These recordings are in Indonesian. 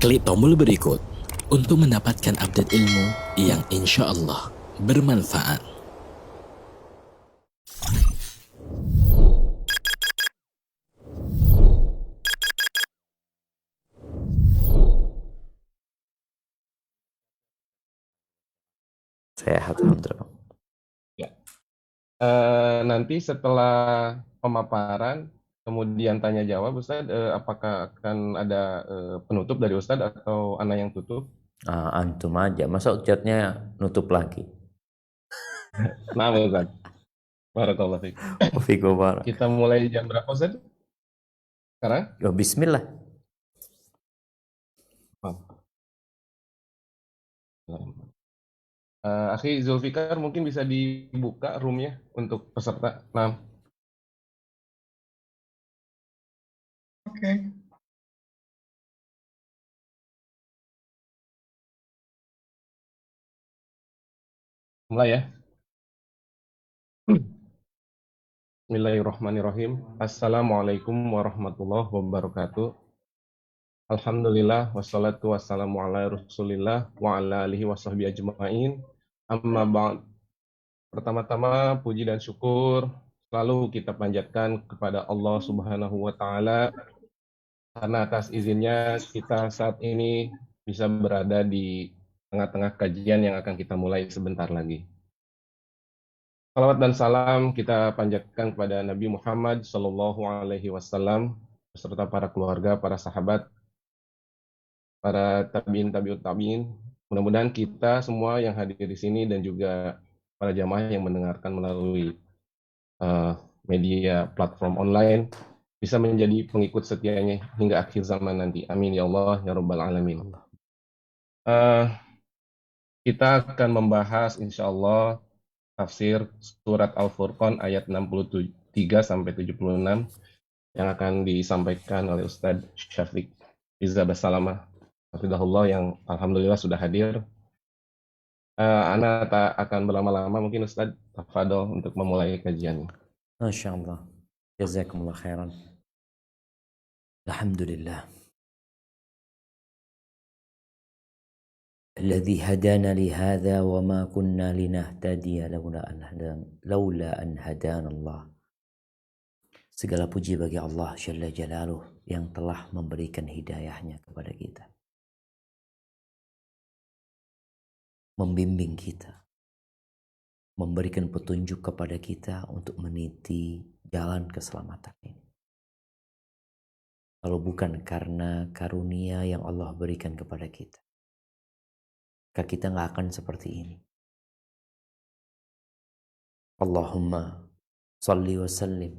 Klik tombol berikut untuk mendapatkan update ilmu yang insya Allah bermanfaat. Sehat, alhamdulillah. Ya. Nanti setelah pemaparan, kemudian tanya jawab, Ustadz, apakah akan ada penutup dari Ustadz atau Ana yang tutup? Antum aja, masa chatnya nutup lagi? Nah, Ustadz. Barakallahu fiik. Fiqo barak. Kita mulai jam berapa, Ustadz? Sekarang? Ya, bismillah. Akhi Zulfikar mungkin bisa dibuka roomnya untuk peserta. Nah, Oke. mulai ya. Bismillahirrahmanirrahim. Assalamualaikum warahmatullahi wabarakatuh. Alhamdulillah wassalatu wassalamu ala Rasulillah wa ala alihi washabbihi ajmain. Amma ba'd. Pertama-tama puji dan syukur selalu kita panjatkan kepada Allah Subhanahu wa taala karena atas izinnya kita saat ini bisa berada di tengah-tengah kajian yang akan kita mulai sebentar lagi. Salawat dan salam kita panjatkan kepada Nabi Muhammad Sallallahu Alaihi Wasallam beserta para keluarga, para sahabat, para tabiin, tabiut tabiin. Mudah-mudahan kita semua yang hadir di sini dan juga para jamaah yang mendengarkan melalui media platform online bisa menjadi pengikut setianya hingga akhir zaman nanti. Amin ya Allah ya Rabbal Alamin. Kita akan membahas insya Allah tafsir surat Al-Furqan ayat 63 sampai 76 yang akan disampaikan oleh Ustadz Syafiq Iza Basalamah hafizahullah yang alhamdulillah sudah hadir. Ana tak akan berlama-lama, mungkin Ustadz tafadhol untuk memulai kajian. Masya Allah. Jazakumullah khairan. Alhamdulillah. Alladzi hadana li hadza wa ma kunna linahtadiya laula an hadana Allah. Segala puji bagi Allah Jalla Jalaluh yang telah memberikan hidayahnya kepada kita. Membimbing kita. Memberikan petunjuk kepada kita untuk meniti jalan keselamatan ini. Kalau bukan karena karunia yang Allah berikan kepada kita, maka kita nggak akan seperti ini. Allahumma salli wa sallim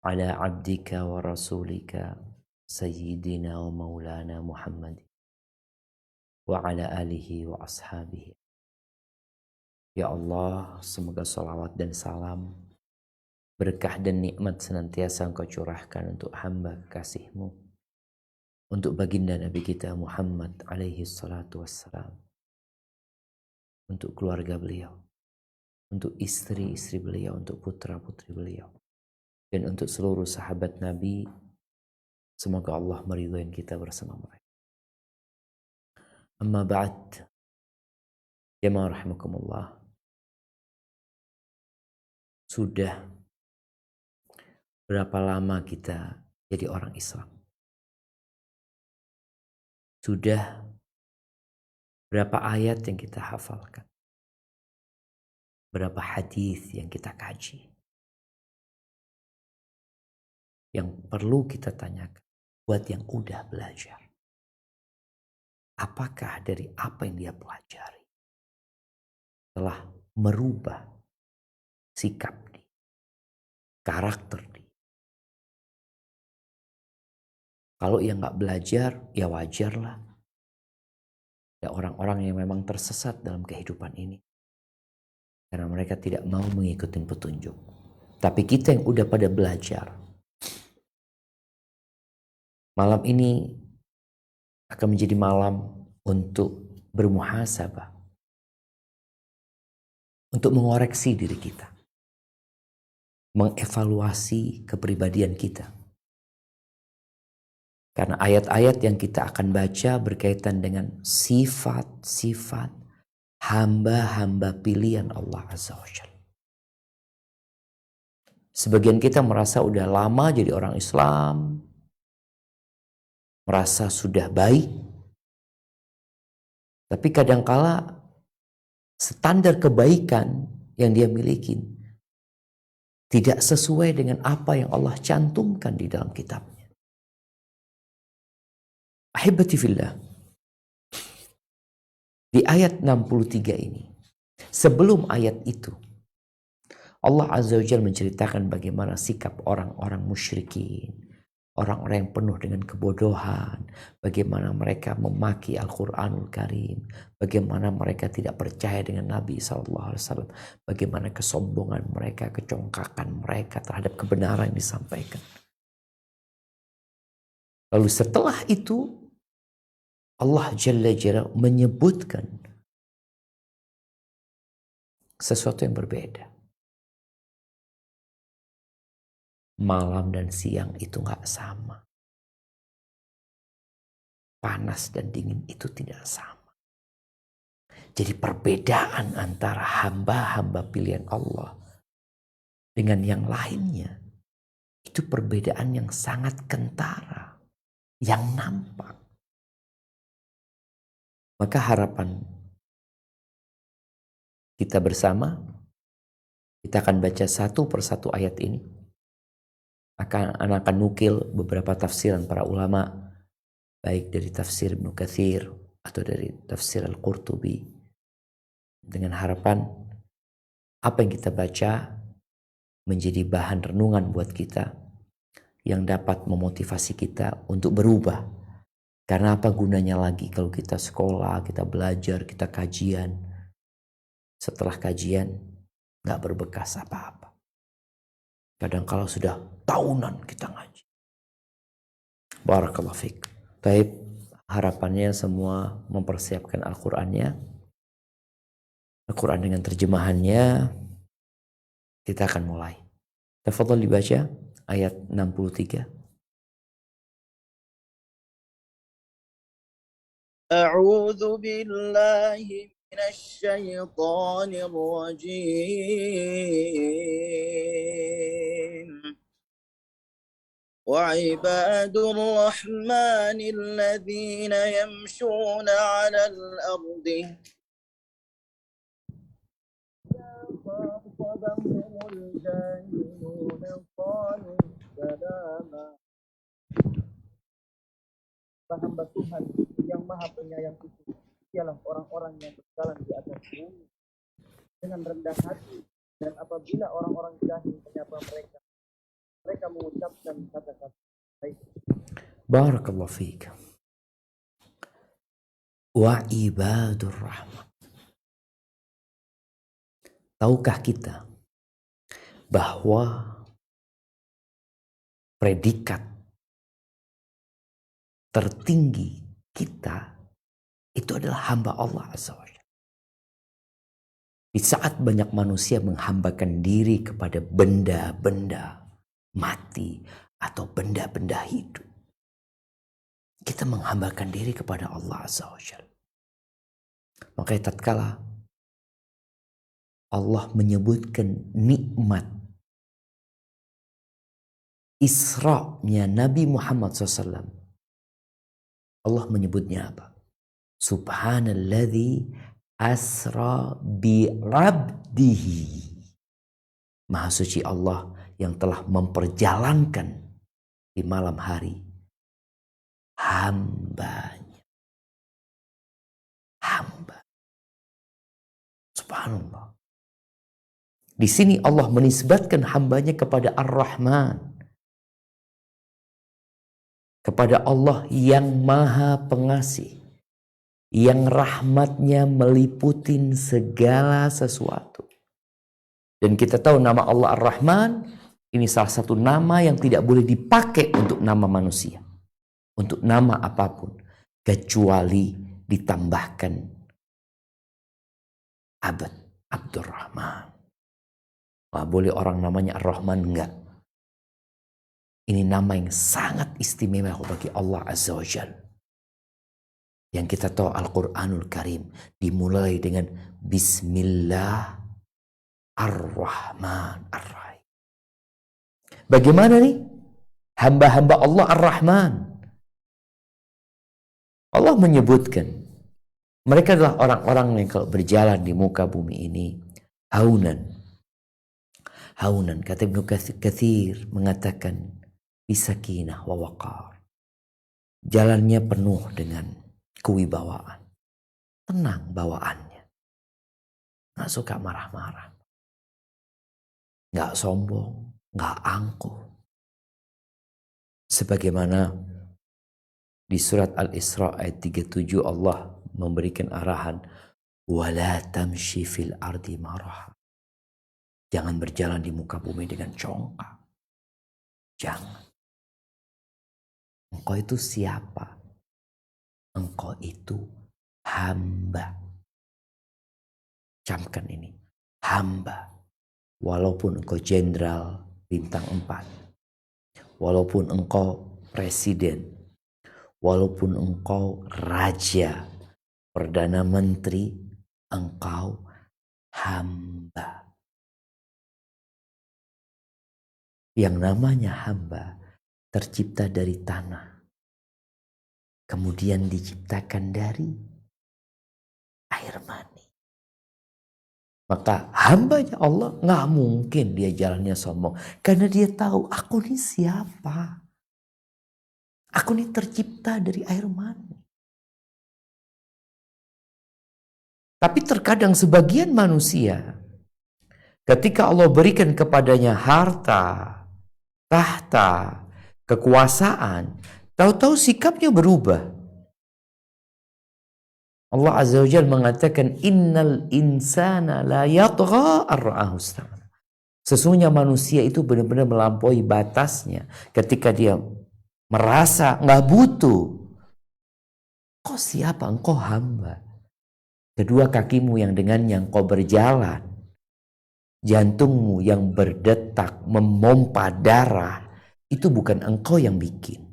ala abdika wa rasulika sayyidina wa maulana Muhammad wa ala alihi wa ashabihi. Ya Allah, semoga salawat dan salam, berkah dan nikmat senantiasa Engkau curahkan untuk hamba kekasih-Mu, untuk baginda Nabi kita Muhammad alaihi salatu wassalam, untuk keluarga beliau, untuk istri-istri beliau, untuk putra-putri beliau, dan untuk seluruh sahabat Nabi. Semoga Allah meridhai kita bersama mereka. Amma ba'd, jamaah rahimakumullah. Sudah berapa lama kita jadi orang Islam? Sudah berapa ayat yang kita hafalkan? Berapa hadis yang kita kaji? Yang perlu kita tanyakan buat yang udah belajar, apakah dari apa yang dia pelajari telah merubah sikap dia, karakter dia? Kalau yang nggak belajar, ya wajarlah. Ada orang-orang yang memang tersesat dalam kehidupan ini karena mereka tidak mau mengikuti petunjuk. Tapi kita yang udah pada belajar, malam ini akan menjadi malam untuk bermuhasabah, untuk mengoreksi diri kita, mengevaluasi kepribadian kita. Karena ayat-ayat yang kita akan baca berkaitan dengan sifat-sifat hamba-hamba pilihan Allah Azza wa Jalla. Sebagian kita merasa udah lama jadi orang Islam, merasa sudah baik, tapi kadangkala standar kebaikan yang dia miliki tidak sesuai dengan apa yang Allah cantumkan di dalam kitabnya. Ahibati fillah, di ayat 63 ini, sebelum ayat itu, Allah Azza wa Jalla menceritakan bagaimana sikap orang-orang musyrikin, orang-orang yang penuh dengan kebodohan, bagaimana mereka memaki Al-Quranul Karim, bagaimana mereka tidak percaya dengan Nabi SAW, bagaimana kesombongan mereka, kecongkakan mereka terhadap kebenaran yang disampaikan. Lalu setelah itu, Allah Jalla Jalla menyebutkan sesuatu yang berbeda. Malam dan siang itu gak sama. Panas dan dingin itu tidak sama. Jadi perbedaan antara hamba-hamba pilihan Allah dengan yang lainnya, itu perbedaan yang sangat kentara, yang nampak. Maka harapan kita bersama, kita akan baca satu persatu ayat ini. Akan nukil beberapa tafsiran para ulama, baik dari tafsir Ibnu Katsir atau dari tafsir Al-Qurtubi, dengan harapan apa yang kita baca menjadi bahan renungan buat kita yang dapat memotivasi kita untuk berubah. Karena apa gunanya lagi kalau kita sekolah, kita belajar, kita kajian, setelah kajian gak berbekas apa-apa. Kadang kalau sudah tahunan kita ngaji. Barakallahu fiik. Baik, harapannya semua mempersiapkan Al-Qur'annya. Al-Qur'an dengan terjemahannya. Kita akan mulai. Tafadhal dibaca ayat 63. أعوذ بالله من الشيطان الرجيم وعباد الرحمن الذين يمشون على الأرض إذا خاطبهم الجاهلون قالوا سلاما. Hamba Tuhan yang maha penyayang itu ialah orang-orang yang berjalan di atas bumi dengan rendah hati, dan apabila orang-orang jahil menyapa mereka, mereka mengucapkan kata-kata baik. Barakallahu fiik. Wa ibadur rahman. Tahukah kita bahwa predikat tertinggi kita itu adalah hamba Allah Azza wa Jalla. Di saat banyak manusia menghambakan diri kepada benda-benda mati atau benda-benda hidup, kita menghambakan diri kepada Allah Azza wa Jalla. Makanya tatkala Allah menyebutkan nikmat Isra-nya Nabi Muhammad SAW, Allah menyebutnya apa? Subhanalladzi asra bi'abdihi. Maha suci Allah yang telah memperjalankan di malam hari hambanya. Hamba. Subhanallah. Di sini Allah menisbatkan hambanya kepada Ar-Rahman. Kepada Allah yang maha pengasih, yang rahmatnya meliputi segala sesuatu. Dan kita tahu nama Allah Ar-Rahman, ini salah satu nama yang tidak boleh dipakai untuk nama manusia, untuk nama apapun, kecuali ditambahkan Abdurrahman. Boleh orang namanya Ar-Rahman? Enggak. Ini nama yang sangat istimewa bagi Allah Azza wa Jalla. Yang kita tahu Al-Quranul Karim dimulai dengan Bismillah Ar-Rahman Ar-Rahim. Bagaimana nih hamba-hamba Allah Ar-Rahman? Allah menyebutkan mereka adalah orang-orang yang kalau berjalan di muka bumi ini haunan. Haunan, kata Ibnu Katsir mengatakan bisakinah wa waqar. Jalannya penuh dengan kewibawaan. Tenang bawaannya. Nggak suka marah-marah. Nggak sombong, nggak angkuh. Sebagaimana di surat Al-Isra ayat 37 Allah memberikan arahan wala tamshi fil ardi maraha. Jangan berjalan di muka bumi dengan congkak. Jangan. Engkau itu siapa? Engkau itu hamba. Camkan ini. Hamba. Walaupun engkau jenderal bintang 4. Walaupun engkau presiden. Walaupun engkau raja, perdana menteri, engkau hamba. Yang namanya hamba tercipta dari tanah. Kemudian diciptakan dari air mani. Maka hambanya Allah nggak mungkin dia jalannya sombong. Karena dia tahu aku ini siapa. Aku ini tercipta dari air mani. Tapi terkadang sebagian manusia ketika Allah berikan kepadanya harta, tahta, kekuasaan, tahu-tahu sikapnya berubah. Allah Azza wa Jalla mengatakan innal insana la yatgha ar-ra'ahu istagna. Sesungguhnya manusia itu benar-benar melampaui batasnya ketika dia merasa nggak butuh. Kau siapa? Engkau hamba. Kedua kakimu yang dengannya engkau berjalan, jantungmu yang berdetak memompa darah, itu bukan engkau yang bikin.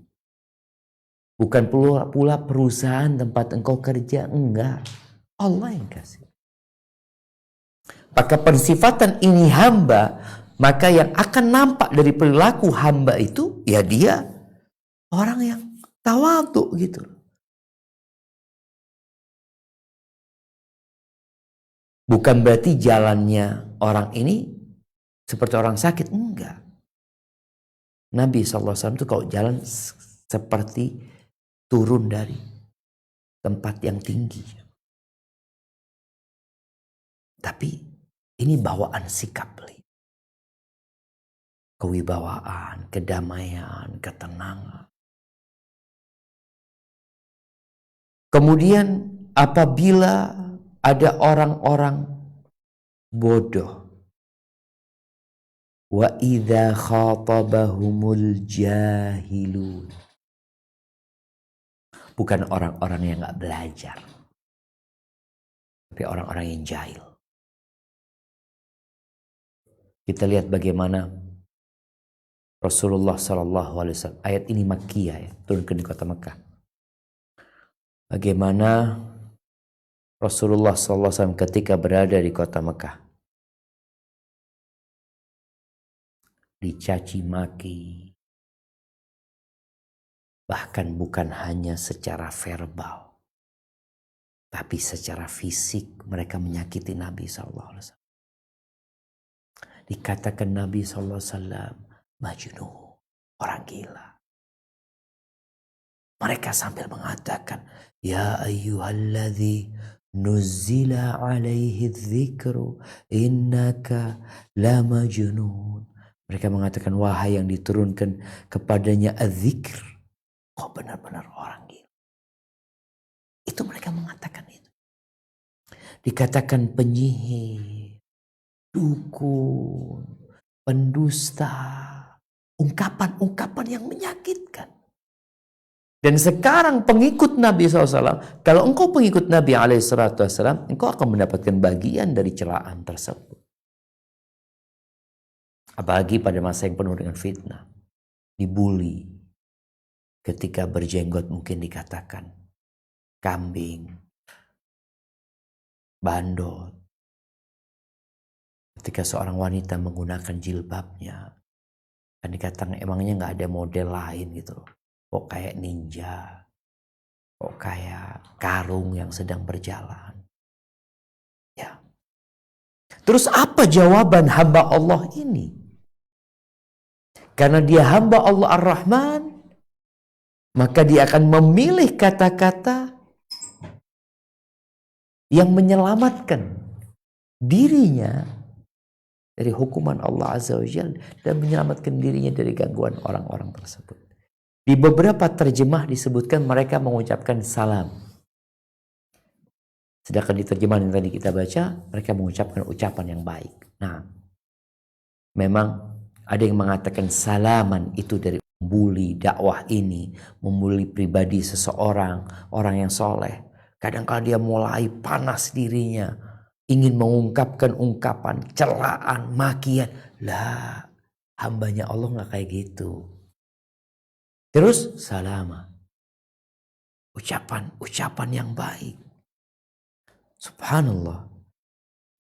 Bukan pula perusahaan tempat engkau kerja, enggak. Allah yang kasih. Maka pensifatan ini hamba, maka yang akan nampak dari perilaku hamba itu, ya dia orang yang tawadhu gitu. Bukan berarti jalannya orang ini seperti orang sakit, enggak. Nabi SAW itu kalau jalan seperti turun dari tempat yang tinggi. Tapi ini bawaan sikap. Kewibawaan, kedamaian, ketenangan. Kemudian apabila ada orang-orang bodoh. Wa idza khatabahumul jahilun. Bukan orang-orang yang gak belajar. Tapi orang-orang yang jahil. Kita lihat bagaimana Rasulullah SAW. Ayat ini Makkiyah ya. Turunkan di kota Mekah. Bagaimana Rasulullah SAW ketika berada di kota Mekah. Dicaci maki. Bahkan bukan hanya secara verbal. Tapi secara fisik mereka menyakiti Nabi SAW. Dikatakan Nabi SAW majnun, orang gila. Mereka sambil mengatakan, ya ayyuhalladzi nuzzila alaihi dzikru innaka la majnun. Mereka mengatakan, wahai yang diturunkan kepadanya az-zikr, kau benar-benar orang gila. Itu mereka mengatakan itu. Dikatakan penyihir, dukun, pendusta, ungkapan-ungkapan yang menyakitkan. Dan sekarang pengikut Nabi SAW, kalau engkau pengikut Nabi SAW, engkau akan mendapatkan bagian dari celaan tersebut. Apalagi pada masa yang penuh dengan fitnah. dibully. Ketika berjenggot mungkin dikatakan kambing, bandot. Ketika seorang wanita menggunakan jilbabnya, kan dikatakan emangnya nggak ada model lain gitu loh. Kok kayak ninja, kok kayak karung yang sedang berjalan. Ya. Terus apa jawaban hamba Allah ini? Karena dia hamba Allah Ar-Rahman, maka dia akan memilih kata-kata yang menyelamatkan dirinya dari hukuman Allah Azza wa Jalla dan menyelamatkan dirinya dari gangguan orang-orang tersebut. Di beberapa terjemah disebutkan mereka mengucapkan salam. Sedangkan di terjemahan yang tadi kita baca, mereka mengucapkan ucapan yang baik. Nah, memang ada yang mengatakan salaman itu dari membuli dakwah ini, membuli pribadi seseorang, orang yang soleh. Kadang-kadang dia mulai panas dirinya, ingin mengungkapkan ungkapan, celaan, makian. Lah, hambanya Allah nggak kayak gitu. Terus salama, ucapan yang baik. Subhanallah,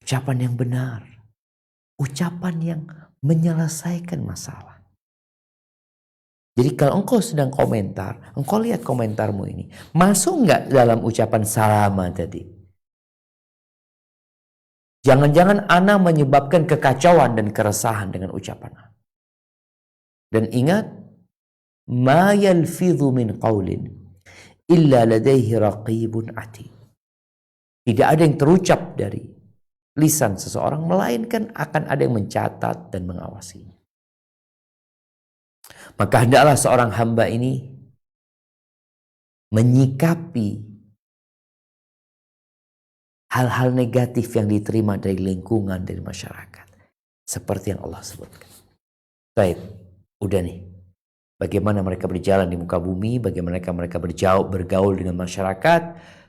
ucapan yang benar, ucapan yang menyelesaikan masalah. Jadi kalau engkau sedang komentar, engkau lihat komentarmu ini, masuk nggak dalam ucapan salama tadi? Jangan-jangan ana menyebabkan kekacauan dan keresahan dengan ucapan ana. Dan ingat, ma yalfidhu min qawlin illa ladaihi raqibun atid. Tidak ada yang terucap dari lisan seseorang, melainkan akan ada yang mencatat dan mengawasinya. Maka hendaklah seorang hamba ini menyikapi hal-hal negatif yang diterima dari lingkungan, dari masyarakat. Seperti yang Allah sebutkan. Baik, udah nih. Bagaimana mereka berjalan di muka bumi, bagaimana mereka bergaul dengan masyarakat,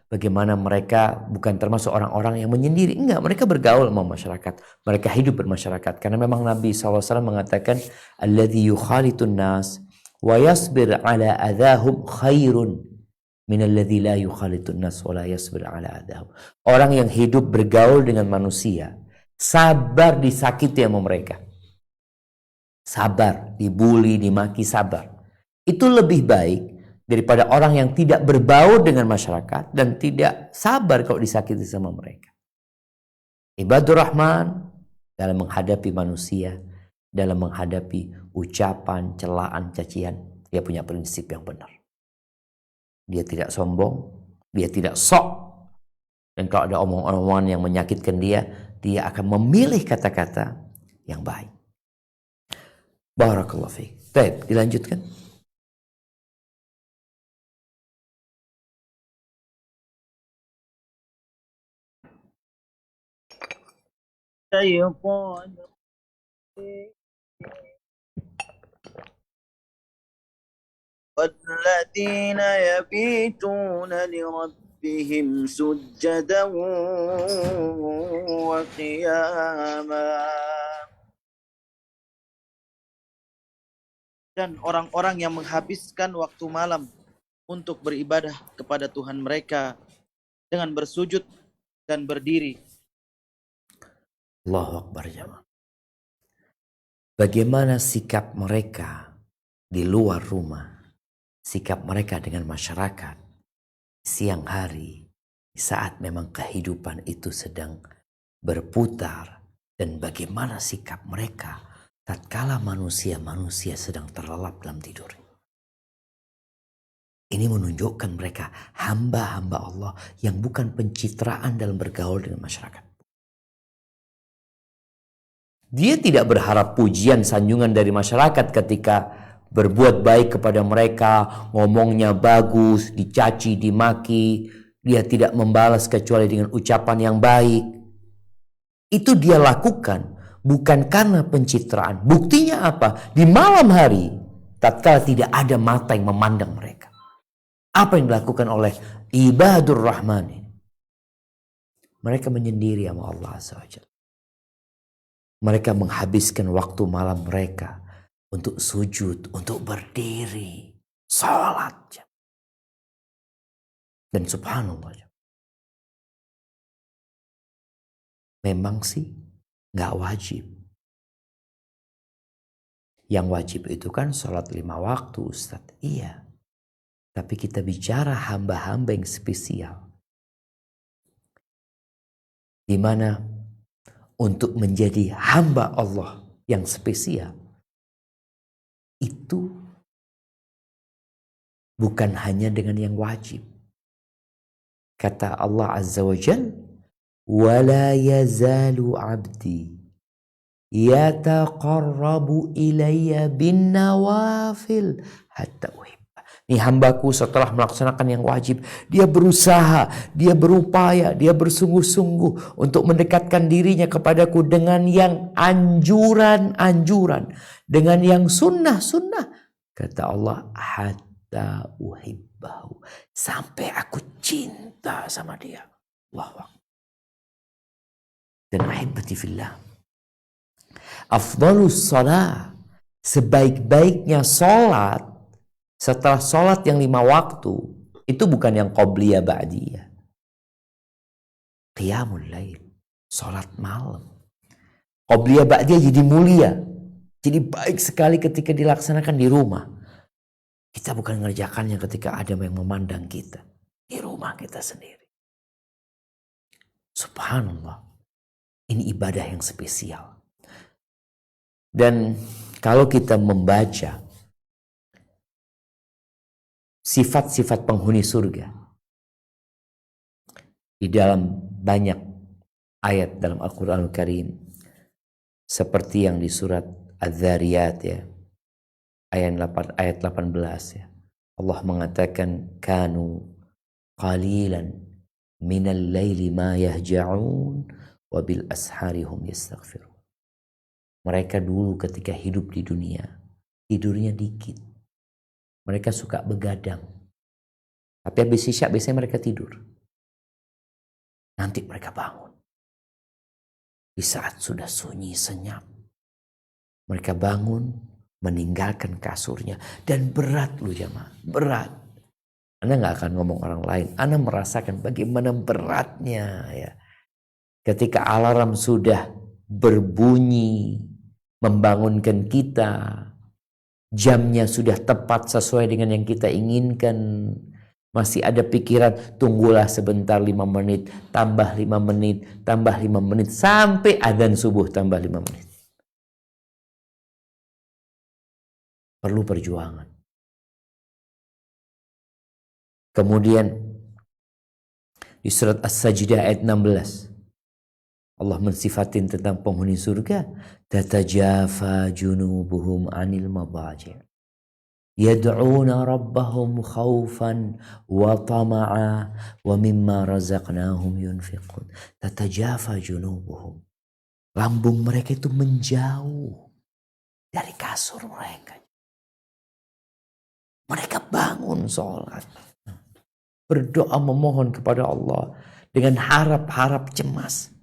bagaimana mereka bukan termasuk orang-orang yang menyendiri. Enggak, mereka bergaul sama masyarakat. Mereka hidup bermasyarakat. Karena memang Nabi SAW mengatakan, alladhi yukhalitun nas wa yasbir ala adahum khairun minalladzi la yukhalitun nas wa la yasbir ala adahum. Orang yang hidup bergaul dengan manusia, sabar disakiti sama mereka. Sabar, dibully, dimaki, sabar. Itu lebih baik daripada orang yang tidak berbaur dengan masyarakat dan tidak sabar kalau disakiti sama mereka. Ibadur Rahman dalam menghadapi manusia, dalam menghadapi ucapan, celaan, cacian, dia punya prinsip yang benar. Dia tidak sombong, dia tidak sok. Dan kalau ada omong-omongan yang menyakitkan dia, dia akan memilih kata-kata yang baik. Barakallahu fiik. Baik, dilanjutkan. syaitan والذين يبيتون لربهم سجدا وقياما. Dan orang-orang yang menghabiskan waktu malam untuk beribadah kepada Tuhan mereka dengan bersujud dan berdiri. Allahu Akbar jamaah. Bagaimana sikap mereka di luar rumah, sikap mereka dengan masyarakat, siang hari, saat memang kehidupan itu sedang berputar, dan bagaimana sikap mereka tatkala manusia sedang terlelap dalam tidur. Ini menunjukkan mereka hamba-hamba Allah yang bukan pencitraan dalam bergaul dengan masyarakat. Dia tidak berharap pujian sanjungan dari masyarakat ketika berbuat baik kepada mereka, ngomongnya bagus, dicaci, dimaki. Dia tidak membalas kecuali dengan ucapan yang baik. Itu dia lakukan bukan karena pencitraan. Buktinya apa? Di malam hari, tatkala tidak ada mata yang memandang mereka. Apa yang dilakukan oleh ibadur Rahman ini? Mereka menyendiri sama Allah SWT. Mereka menghabiskan waktu malam mereka untuk sujud, untuk berdiri, sholat. Dan subhanallah, memang sih nggak wajib. Yang wajib itu kan sholat 5 waktu, Ustadz. Iya. Tapi kita bicara hamba-hamba yang spesial. Di mana untuk menjadi hamba Allah yang spesial, itu bukan hanya dengan yang wajib. Kata Allah Azza wa Jal, وَلَا يَزَالُ عَبْدِي يَتَقَرَّبُ إِلَيَّ بِالنَّوَافِلِ حَتَّى أُحِبَّهُ. Ini hambaku setelah melaksanakan yang wajib, dia berusaha, dia berupaya, dia bersungguh-sungguh untuk mendekatkan dirinya kepadaku dengan yang anjuran-anjuran, dengan yang sunnah-sunnah. Kata Allah, hatta uhibbahu, sampai aku cinta sama dia. Allahu Akbar. Dan ahibati fillah, afdalus salat, sebaik-baiknya salat setelah sholat yang 5 waktu, itu bukan yang qobliyah ba'diyah. Qiyamul lail, sholat malam. Qobliyah ba'diyah jadi mulia, jadi baik sekali ketika dilaksanakan di rumah. Kita bukan mengerjakannya ketika ada yang memandang kita, di rumah kita sendiri. Subhanallah, ini ibadah yang spesial. Dan kalau kita membaca sifat-sifat penghuni surga di dalam banyak ayat dalam Al-Quranul Karim, seperti yang di surat Az-Zariyat ya, ayat 18 ya. Allah mengatakan, kanu qalilan minal laili ma yahja'un wa bil ashari hum yastaghfirun. Mereka dulu ketika hidup di dunia, tidurnya dikit. Mereka suka begadang. Tapi habis isya biasanya mereka tidur. Nanti mereka bangun. Di saat sudah sunyi senyap, mereka bangun, meninggalkan kasurnya. Dan berat loh jamaah, berat. Anda gak akan ngomong orang lain. Anda merasakan bagaimana beratnya ya. Ketika alarm sudah berbunyi, membangunkan kita, jamnya sudah tepat sesuai dengan yang kita inginkan, masih ada pikiran tunggulah sebentar 5 menit, tambah 5 menit, tambah 5 menit, sampai adzan subuh tambah 5 menit. Perlu perjuangan. Kemudian di surat As-Sajdah ayat 16, Allah mensifatin tentang penghuni surga, tatajafa junubuhum anil madaji' yad'una rabbahum khawfan wa tama'a wa mimma razaqnahum yunfiqun. Tatajafa junubuhum, lambung mereka itu menjauh dari kasur mereka. Mereka bangun sholat, berdoa memohon kepada Allah dengan harap-harap cemas.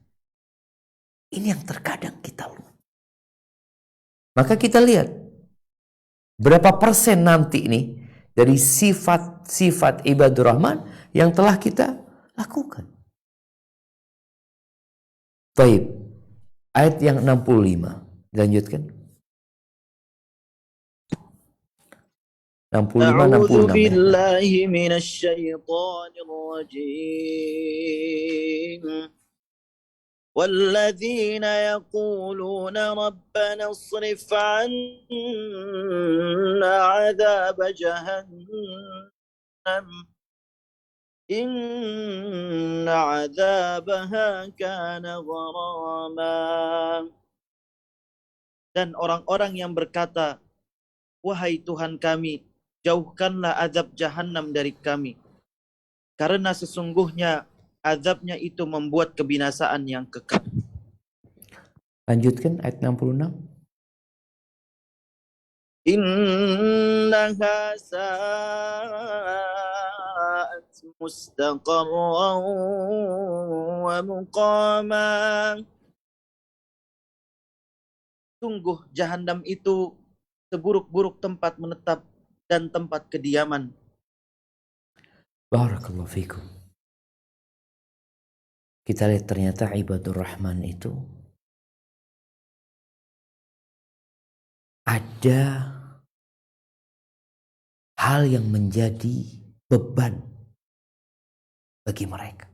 Ini yang terkadang kita lupa. Maka kita lihat berapa persen nanti ini dari sifat-sifat ibadur rahman yang telah kita lakukan. Baik, ayat yang 65. Lanjutkan. 65, A'udzu 66 ya. billahi minasyaitonir rajim. والذين يقولون ربنا اصرف عنا عذاب جهنم إن عذابها كان غراما. Dan orang-orang yang berkata, wahai Tuhan kami, jauhkanlah azab jahanam dari kami, karena sesungguhnya azabnya itu membuat kebinasaan yang kekal. Lanjutkan ayat 66. Innaha sa'at mustaqarran wa muqama. Sungguh jahanam itu seburuk-buruk tempat menetap dan tempat kediaman. Barakallahu fikum. Kita lihat ternyata ibadur rahman itu ada hal yang menjadi beban bagi mereka.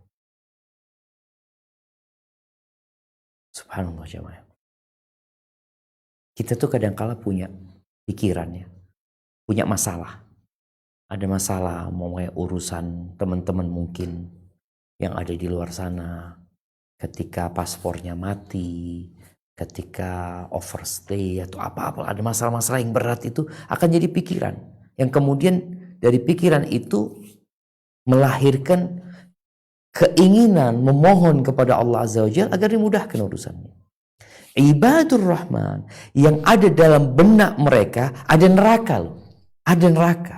Subhanallah jemaah. Kita tuh kadang-kala punya pikirannya, punya masalah. Ada masalah mau urusan teman-teman mungkin yang ada di luar sana. Ketika paspornya mati, ketika overstay atau apa-apa, ada masalah-masalah yang berat itu akan jadi pikiran. Yang kemudian dari pikiran itu melahirkan keinginan memohon kepada Allah Azza wa Jalla agar dimudahkan urusannya. Ibadur Rahman yang ada dalam benak mereka ada neraka loh. Ada neraka.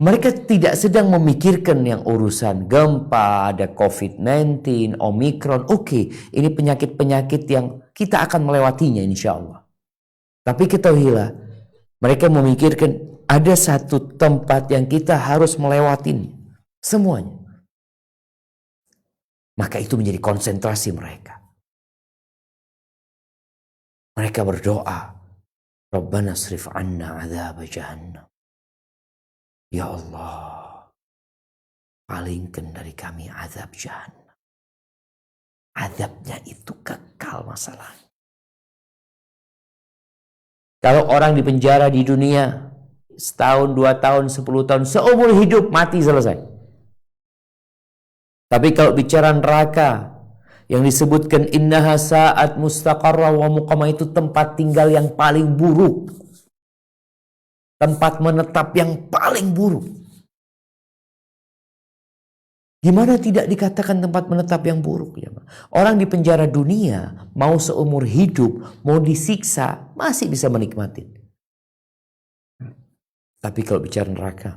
Mereka tidak sedang memikirkan yang urusan gempa, ada COVID-19, Omikron. Oke, ini penyakit-penyakit yang kita akan melewatinya insya Allah. Tapi ketahuilah, mereka memikirkan ada satu tempat yang kita harus melewatinya. Semuanya. Maka itu menjadi konsentrasi mereka. Mereka berdoa, Rabbana srif anna adzab jahannam. Ya Allah, palingkan dari kami azab jahannam. Azabnya itu kekal masalahnya. Kalau orang di penjara di dunia, setahun, 2 tahun, 10 tahun, seumur hidup mati selesai. Tapi kalau bicara neraka, yang disebutkan innaha sa'at mustaqarra wa muqama, itu tempat tinggal yang paling buruk. Tempat menetap yang paling buruk. Gimana tidak dikatakan tempat menetap yang buruk? Ya? Orang di penjara dunia mau seumur hidup, mau disiksa, masih bisa menikmati. Tapi kalau bicara neraka,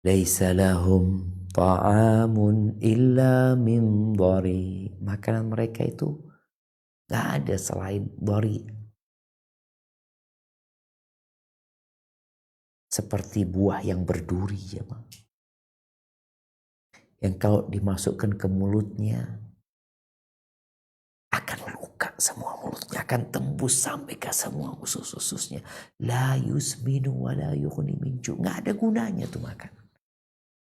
laisa lahum ta'amun illa min dhari. Makanan mereka itu gak ada selain dhari. Seperti buah yang berduri, ya, yang kalau dimasukkan ke mulutnya akan luka semua mulutnya, akan tembus sampai ke semua usus-ususnya. La yusminu wa la yughni min ju'. Nggak ada gunanya tuh makan.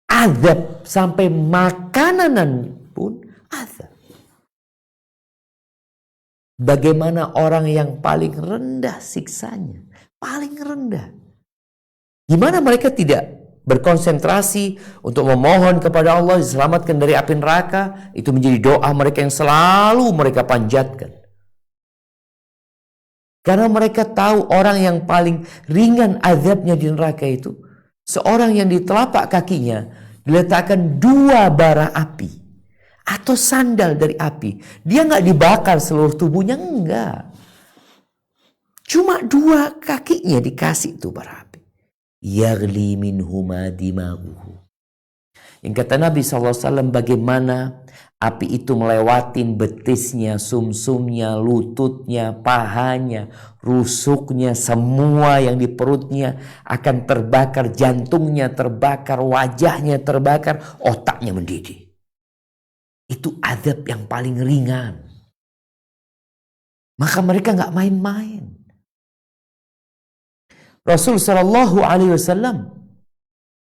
Azab sampai makanan pun azab. Bagaimana orang yang paling rendah siksanya, paling rendah. Gimana mereka tidak berkonsentrasi untuk memohon kepada Allah diselamatkan dari api neraka? Itu menjadi doa mereka yang selalu mereka panjatkan. Karena mereka tahu orang yang paling ringan azabnya di neraka itu seorang yang di telapak kakinya diletakkan 2 bara api atau sandal dari api. Dia nggak dibakar seluruh tubuhnya, enggak. Cuma 2 kakinya dikasih itu bara api. Yaghli minhuma dimaguhu. Yang kata Nabi SAW, bagaimana api itu melewatin betisnya, sumsumnya, lututnya, pahanya, rusuknya, semua yang di perutnya akan terbakar, jantungnya terbakar, wajahnya terbakar, otaknya mendidih. Itu azab yang paling ringan. Maka mereka gak main-main. Rasul Shallallahu Alaihi Wasallam,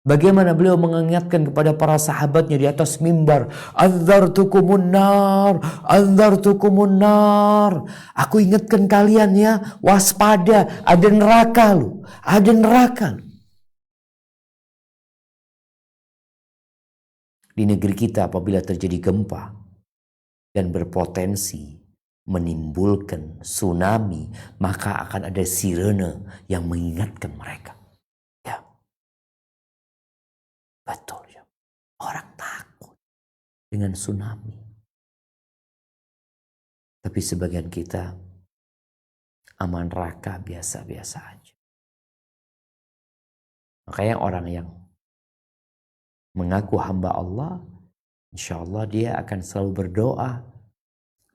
bagaimana beliau mengingatkan kepada para sahabatnya di atas mimbar, anzartukumun nar, anzartukumun nar. Aku ingatkan kalian ya, waspada, ada neraka lu, ada neraka. Di negeri kita apabila terjadi gempa dan berpotensi menimbulkan tsunami, maka akan ada sirene yang mengingatkan mereka. Ya, betul ya. Orang takut dengan tsunami. Tapi sebagian kita aman neraka biasa-biasa aja. Makanya orang yang mengaku hamba Allah, insya Allah dia akan selalu berdoa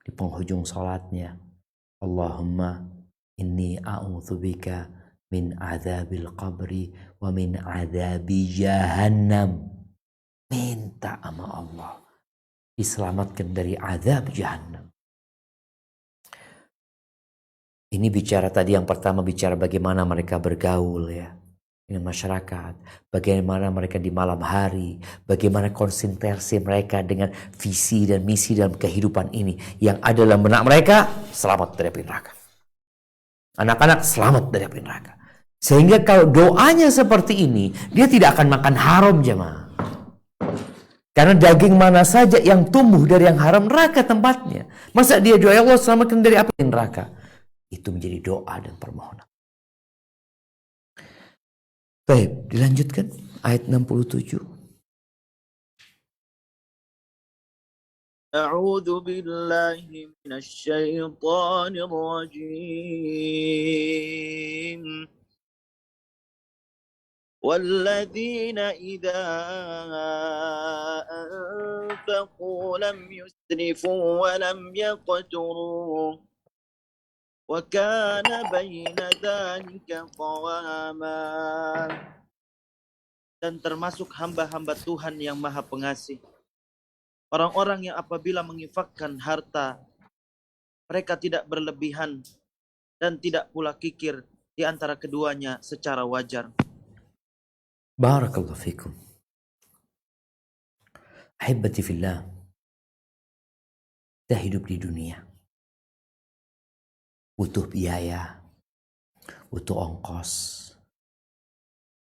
di penghujung salatnya, Allahumma inni a'udzubika min adzabil qabri wa min adzabi jahannam. Minta sama Allah diselamatkan dari azab jahannam. Ini bicara tadi yang pertama, bicara bagaimana mereka bergaul ya dengan masyarakat, bagaimana mereka di malam hari, bagaimana konsentrasi mereka dengan visi dan misi dalam kehidupan ini. Yang ada dalam benak mereka, selamat dari api neraka. Anak-anak selamat dari api neraka. Sehingga kalau doanya seperti ini, dia tidak akan makan haram jemaah. Karena daging mana saja yang tumbuh dari yang haram, neraka tempatnya. Masa dia doa, ya Allah selamatkan dari api neraka. Itu menjadi doa dan permohonan. Baik, dilanjutkan ayat 67. A'udzu billahi minasyaitonir rajim. والذين إذا أنفقوا لم يسرفوا ولم يقتروا وكان بين ذلك قواما. Dan termasuk hamba-hamba Tuhan yang Maha Pengasih, orang-orang yang apabila menginfakkan harta, mereka tidak berlebihan dan tidak pula kikir di antara keduanya secara wajar. Barakallahu fikum. Ahibati fillah. Kita hidup di dunia. Butuh biaya. Butuh ongkos.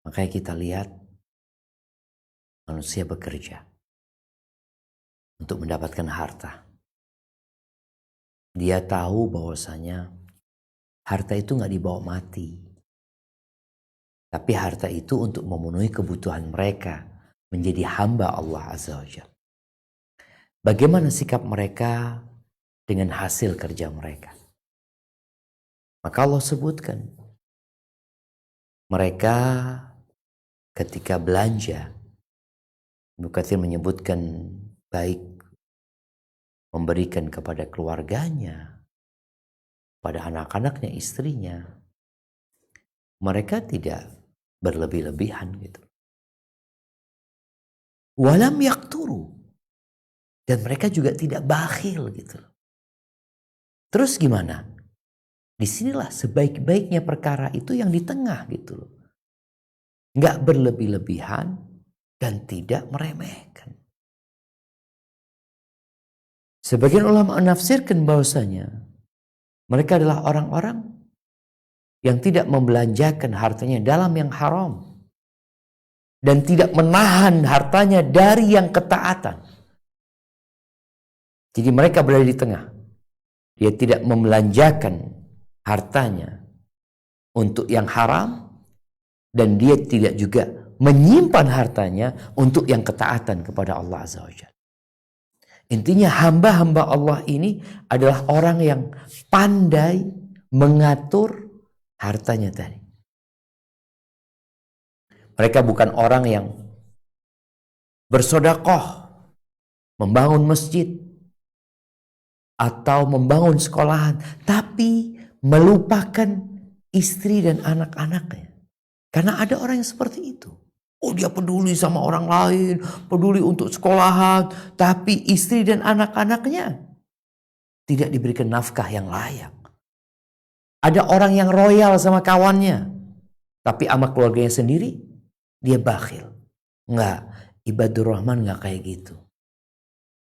Makanya kita lihat manusia bekerja untuk mendapatkan harta. Dia tahu bahwasanya harta itu nggak dibawa mati. Tapi harta itu untuk memenuhi kebutuhan mereka menjadi hamba Allah Azza wa Jalla. Bagaimana sikap mereka dengan hasil kerja mereka? Maka Allah sebutkan mereka ketika belanja, Ibnu Katsir menyebutkan baik memberikan kepada keluarganya, pada anak-anaknya, istrinya, mereka tidak berlebih-lebihan gitu. Walam yakturu, dan mereka juga tidak bakhil gitu. Terus gimana? Disinilah sebaik-baiknya perkara itu yang di tengah gitu loh. Nggak berlebih-lebihan dan tidak meremehkan. Sebagian ulama menafsirkan bahwasanya mereka adalah orang-orang yang tidak membelanjakan hartanya dalam yang haram dan tidak menahan hartanya dari yang ketaatan. Jadi mereka berada di tengah. Dia tidak membelanjakan hartanya untuk yang haram dan dia tidak juga menyimpan hartanya untuk yang ketaatan kepada Allah Azza wa Jalla. Intinya hamba-hamba Allah ini adalah orang yang pandai mengatur hartanya tadi. Mereka bukan orang yang bersedekah, membangun masjid, atau membangun sekolahan, tapi melupakan istri dan anak-anaknya. Karena ada orang yang seperti itu. Oh, dia peduli sama orang lain, peduli untuk sekolahan, tapi istri dan anak-anaknya tidak diberikan nafkah yang layak. Ada orang yang royal sama kawannya, tapi sama keluarganya sendiri, dia bakhil. Enggak, ibadur rahman enggak kayak gitu.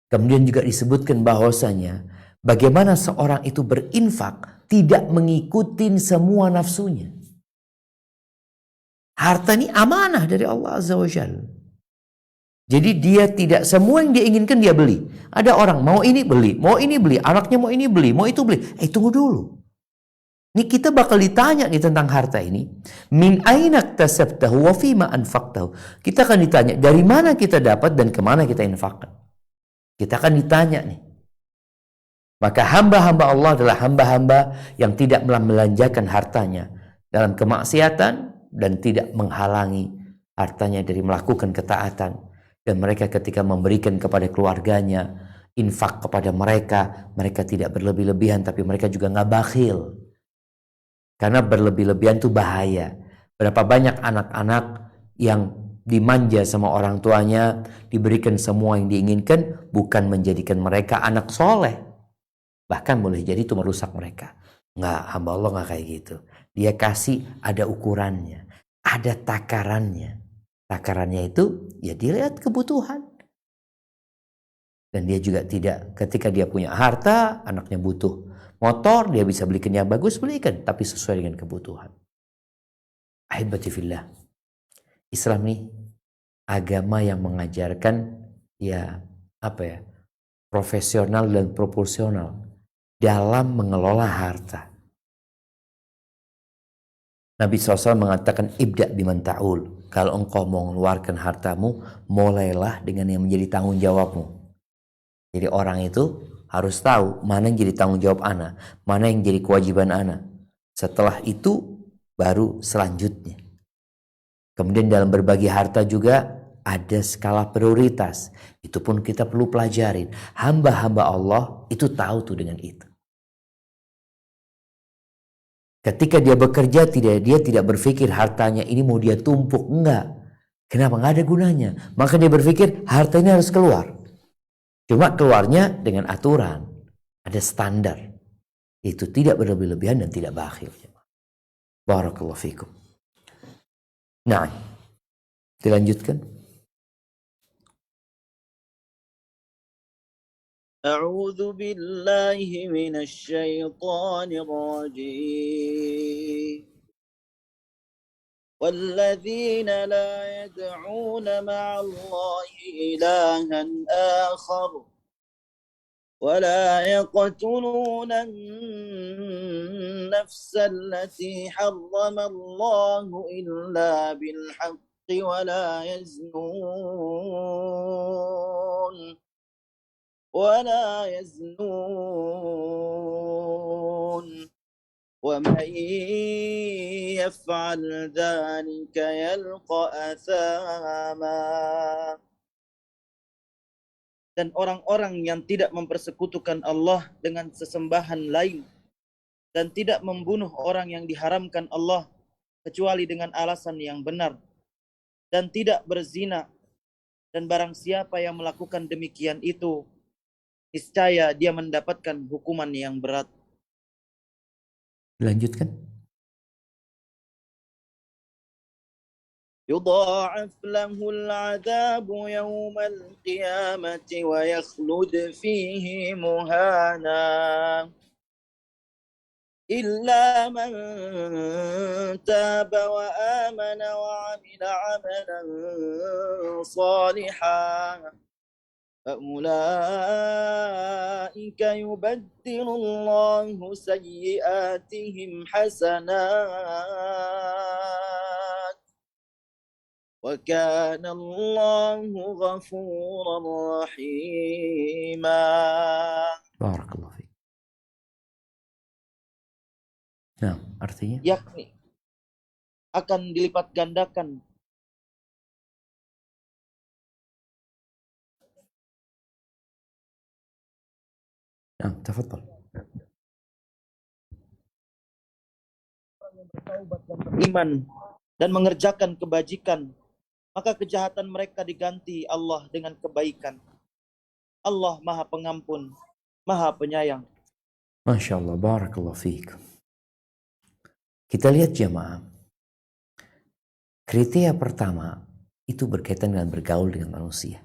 Kemudian juga disebutkan bahwasanya bagaimana seorang itu berinfak tidak mengikuti semua nafsunya. Harta ini amanah dari Allah Azza wa Jalla. Jadi dia tidak semua yang dia inginkan dia beli. Ada orang mau ini beli, anaknya mau ini beli, mau itu beli. Tunggu dulu. Ini kita bakal ditanya nih tentang harta ini. Min aina iktasabtahu wa fima anfaqtahu. Kita akan ditanya dari mana kita dapat dan kemana kita infakkan. Kita akan ditanya nih. Maka hamba-hamba Allah adalah hamba-hamba yang tidak membelanjakan hartanya dalam kemaksiatan dan tidak menghalangi hartanya dari melakukan ketaatan. Dan mereka ketika memberikan kepada keluarganya infak kepada mereka. Mereka tidak berlebih-lebihan, tapi mereka juga nggak bakhil. Karena berlebih-lebihan itu bahaya. Berapa banyak anak-anak yang dimanja sama orang tuanya, diberikan semua yang diinginkan, bukan menjadikan mereka anak soleh. Bahkan boleh jadi itu merusak mereka. Nggak, hamba Allah nggak kayak gitu. Dia kasih ada ukurannya, ada takarannya. Takarannya itu ya dilihat kebutuhan. Dan dia juga tidak, ketika dia punya harta, anaknya butuh motor, dia bisa belikan yang bagus, belikan, tapi sesuai dengan kebutuhan. Ahibati fillah. Islam nih agama yang mengajarkan profesional dan proporsional dalam mengelola harta. Nabi SAW mengatakan ibda biman ta'ul. Kalau engkau mau mengeluarkan hartamu, mulailah dengan yang menjadi tanggung jawabmu. Jadi orang itu harus tahu mana yang jadi tanggung jawab ana, mana yang jadi kewajiban ana. Setelah itu baru selanjutnya. Kemudian dalam berbagi harta juga ada skala prioritas. Itu pun kita perlu pelajarin. Hamba-hamba Allah itu tahu tuh dengan itu. Ketika dia bekerja, dia tidak berpikir hartanya ini mau dia tumpuk. Enggak. Kenapa? Enggak ada gunanya. Maka dia berpikir harta ini harus keluar. Cuma keluarnya dengan aturan. Ada standar. Itu tidak berlebih-lebihan dan tidak bakhil. Barakallahu fikum. Nah, dilanjutkan. أعوذ بالله من الشيطان الرجيم والذين لا يدعون مع الله إلها آخر ولا يقتلون النفس التي حرم الله إلا بالحق ولا يزنون ومن يفعل ذلك يلقى أثاما. Dan orang-orang yang tidak mempersekutukan Allah dengan sesembahan lain dan tidak membunuh orang yang diharamkan Allah kecuali dengan alasan yang benar dan tidak berzina, dan barang siapa yang melakukan demikian itu niscaya dia mendapatkan hukuman yang berat. Lanjutkan. يضاعف له العذاب يوم القيامة ويخلد فيه مهانا إلا من تاب وآمن وعمل عملا صالحا فأولئك يبدل الله سيئاتهم حسنات وكان الله غفورا رحيما. Barakallahu fiik. Nah, artinya? Yakni akan dilipat gandakan Nah, tafadhal. bertaubat dan beriman dan mengerjakan kebajikan, maka kejahatan mereka diganti Allah dengan kebaikan. Allah Maha Pengampun, Maha Penyayang. Masya Allah, barakallahu fiik. Kita lihat jemaah. Kriteria pertama itu berkaitan dengan bergaul dengan manusia.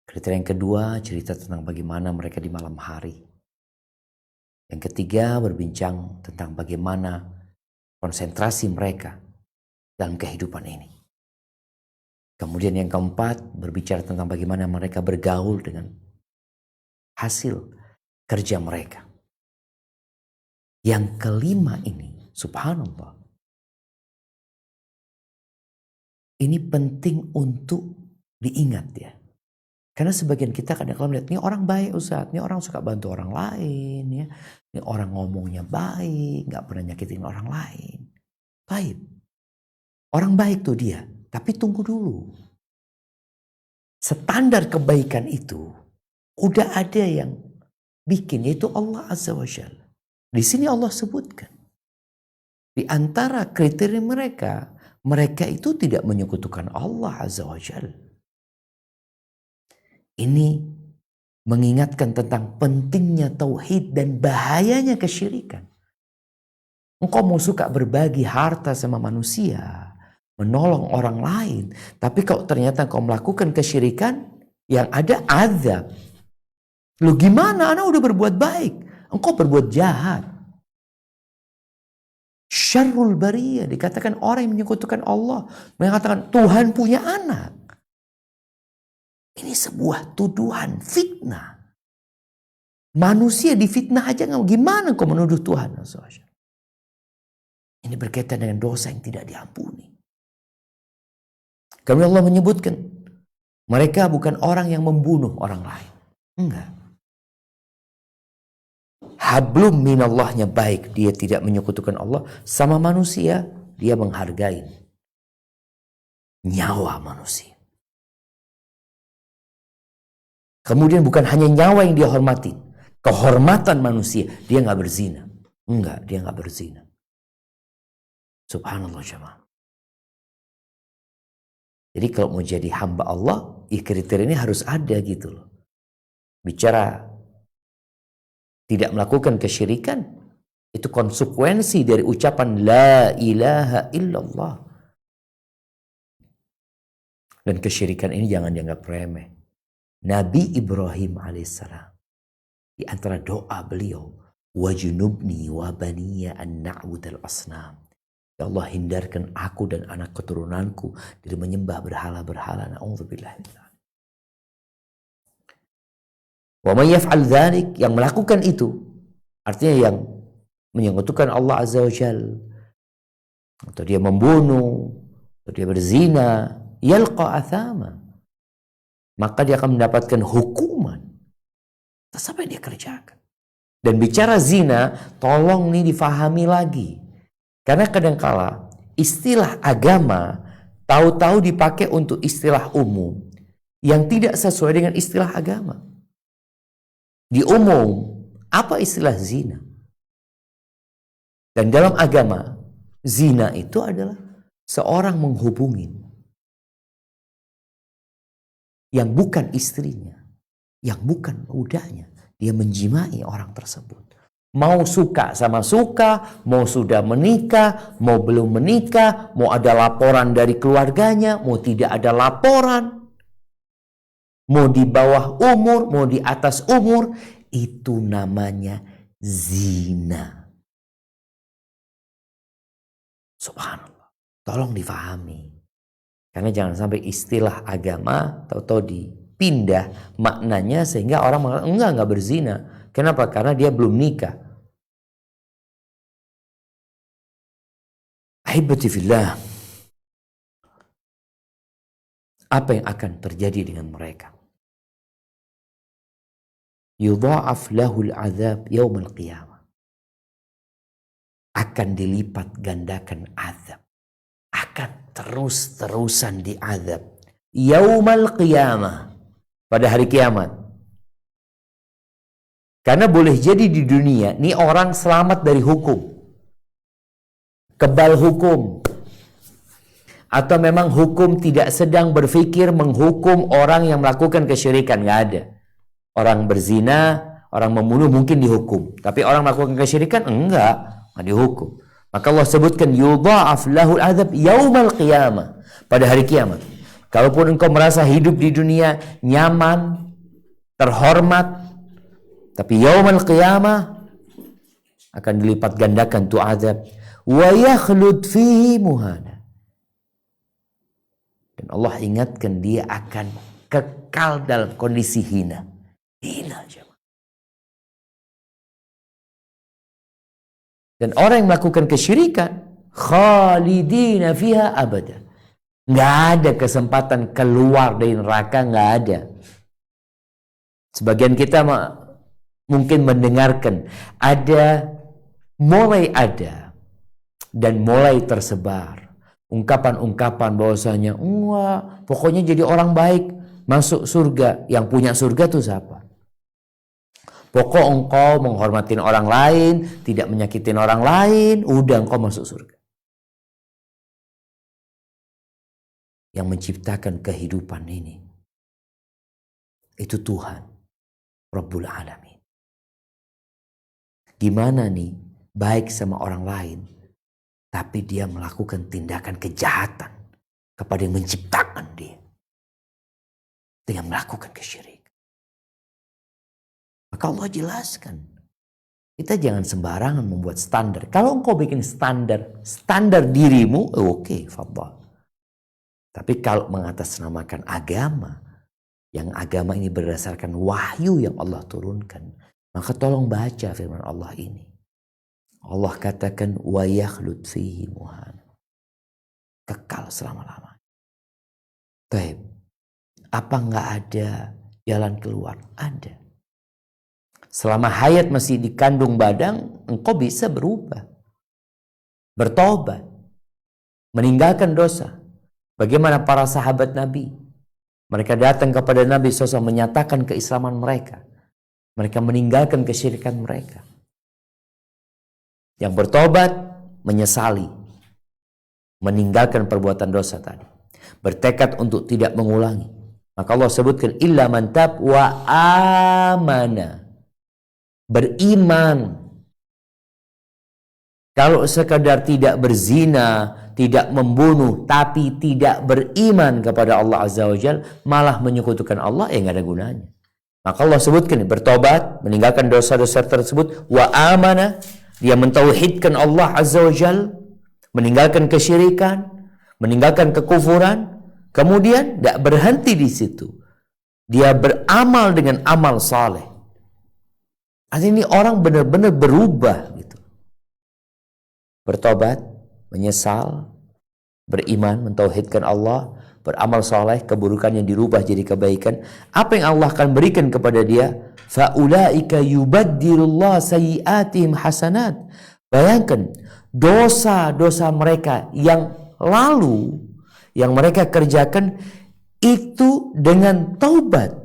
Kriteria yang kedua cerita tentang bagaimana mereka di malam hari. Yang ketiga berbincang tentang bagaimana konsentrasi mereka dalam kehidupan ini. Kemudian yang keempat berbicara tentang bagaimana mereka bergaul dengan hasil kerja mereka. Yang kelima ini, subhanallah, ini penting untuk diingat ya. Karena sebagian kita kadang-kadang melihat, ini orang baik Ustaz, ini orang suka bantu orang lain ya. Ini orang ngomongnya baik, gak pernah nyakitin orang lain. Baik. Orang baik tuh dia, tapi tunggu dulu. standar kebaikan itu udah ada yang bikin, yaitu Allah Azza wa Jalla. Di sini Allah sebutkan. Di antara kriteria mereka, mereka itu tidak menyekutukan Allah Azza wa Jalla. Ini mengingatkan tentang pentingnya tauhid dan bahayanya kesyirikan. Engkau mau suka berbagi harta sama manusia, menolong orang lain, tapi kalau ternyata engkau melakukan kesyirikan, yang ada azab. Lu gimana? Anak udah berbuat baik, engkau berbuat jahat. Syarrul bariyah, dikatakan orang yang menyekutukan Allah, mengatakan Tuhan punya anak. Ini sebuah tuduhan, fitnah. Manusia difitnah aja nggak, gimana kau menuduh Tuhan? Ini berkaitan dengan dosa yang tidak diampuni. Karena Allah menyebutkan, mereka bukan orang yang membunuh orang lain. Enggak. Hablum minallahnya baik, dia tidak menyekutukan Allah. Sama manusia, dia menghargai nyawa manusia. Kemudian bukan hanya nyawa yang dia hormati, kehormatan manusia, dia nggak berzina. Enggak, dia nggak berzina. Subhanallah jemaah. Jadi kalau mau jadi hamba Allah, kriteria ini harus ada gitu loh. Bicara tidak melakukan kesyirikan, itu konsekuensi dari ucapan la ilaha illallah. Dan kesyirikan ini jangan dianggap remeh. Nabi Ibrahim alaihissalam, di antara doa beliau, wajnubni wa baniya an na'budal asnam. Ya Allah, hindarkan aku dan anak keturunanku dari menyembah berhala-berhala. Na'udzubillah. Wa may yaf'al dzalik, yang melakukan itu, artinya yang menyekutukan Allah Azza wa Jalla, atau dia membunuh, atau dia berzina, yalqa athama, maka dia akan mendapatkan hukuman atas apa yang dia kerjakan. Dan bicara zina, tolong nih difahami lagi. Karena kadangkala istilah agama tahu-tahu dipakai untuk istilah umum yang tidak sesuai dengan istilah agama. Di umum, apa istilah zina? Dan dalam agama, zina itu adalah seorang menghubungi yang bukan istrinya, yang bukan budaknya, dia menjimai orang tersebut. Mau suka sama suka, mau sudah menikah, mau belum menikah, mau ada laporan dari keluarganya, mau tidak ada laporan, mau di bawah umur, mau di atas umur, itu namanya zina. Subhanallah. Tolong difahami. Karena jangan sampai istilah agama tahu-tahu dipindah maknanya sehingga orang mengatakan enggak berzina. Kenapa? Karena dia belum nikah. Ahibati fillah, apa yang akan terjadi dengan mereka? Yudha'af lahul azab yaumal qiyamah. Akan dilipat gandakan azab. Akan terus-terusan diazab. Yaumal qiyamah. Pada hari kiamat. Karena boleh jadi di dunia, ini orang selamat dari hukum. Kebal hukum. Atau memang hukum tidak sedang berpikir menghukum orang yang melakukan kesyirikan. Nggak ada. Orang berzina, orang membunuh mungkin dihukum. Tapi orang melakukan kesyirikan enggak dihukum. Maka Allah sebutkan yudha'af lahul azab yaumal qiyamah. Pada hari kiamat. Kalaupun engkau merasa hidup di dunia nyaman, terhormat, tapi yaumal qiyamah akan dilipat gandakan tu azab. Wa yakhlud fihi muhana. Dan Allah ingatkan dia akan kekal dalam kondisi hina. Hina aja. Dan orang yang melakukan kesyirikan, khalidina fiha abada. Nggak ada kesempatan keluar dari neraka, nggak ada. Sebagian kita mungkin mendengarkan mulai ada dan mulai tersebar ungkapan-ungkapan bahwasanya pokoknya jadi orang baik masuk surga. Yang punya surga itu siapa? Pokok engkau menghormatin orang lain, tidak menyakitin orang lain, udah engkau masuk surga. Yang menciptakan kehidupan ini itu Tuhan Rabbul Alamin. Gimana nih baik sama orang lain, tapi dia melakukan tindakan kejahatan kepada yang menciptakan dia dengan melakukan kesyirikan. Maka Allah jelaskan, kita jangan sembarangan membuat standar. Kalau engkau bikin standar dirimu, oke, fadhal. Tapi kalau mengatasnamakan agama, yang agama ini berdasarkan wahyu yang Allah turunkan, maka tolong baca firman Allah ini. Allah katakan wa yakhlud fihi muhan, kekal selama-lamanya. Baik, apa enggak ada jalan keluar? Ada. Selama hayat masih dikandung badang, engkau bisa berubah, bertobat, meninggalkan dosa. Bagaimana para sahabat Nabi? Mereka datang kepada Nabi SAW menyatakan keislaman mereka. Mereka meninggalkan kesyirikan mereka. Yang bertobat, menyesali, meninggalkan perbuatan dosa tadi. Bertekad untuk tidak mengulangi. Maka Allah sebutkan illa man tab wa amana. Beriman. Kalau sekadar tidak berzina, tidak membunuh, tapi tidak beriman kepada Allah Azza wa Jalla, malah menyekutukan Allah, ya nggak ada gunanya. Maka Allah sebutkan bertobat, meninggalkan dosa-dosa tersebut, wa amana, dia mentauhidkan Allah Azza wa Jalla, meninggalkan kesyirikan, meninggalkan kekufuran, kemudian tidak berhenti di situ. Dia beramal dengan amal saleh. Artinya ini orang benar-benar berubah gitu. Bertobat, menyesal, beriman, mentauhidkan Allah, beramal saleh, keburukannya dirubah jadi kebaikan. Apa yang Allah akan berikan kepada dia? Faulaika yubaddilullah sayyi'atihim hasanat. Bayangkan dosa-dosa mereka yang lalu, yang mereka kerjakan itu dengan taubat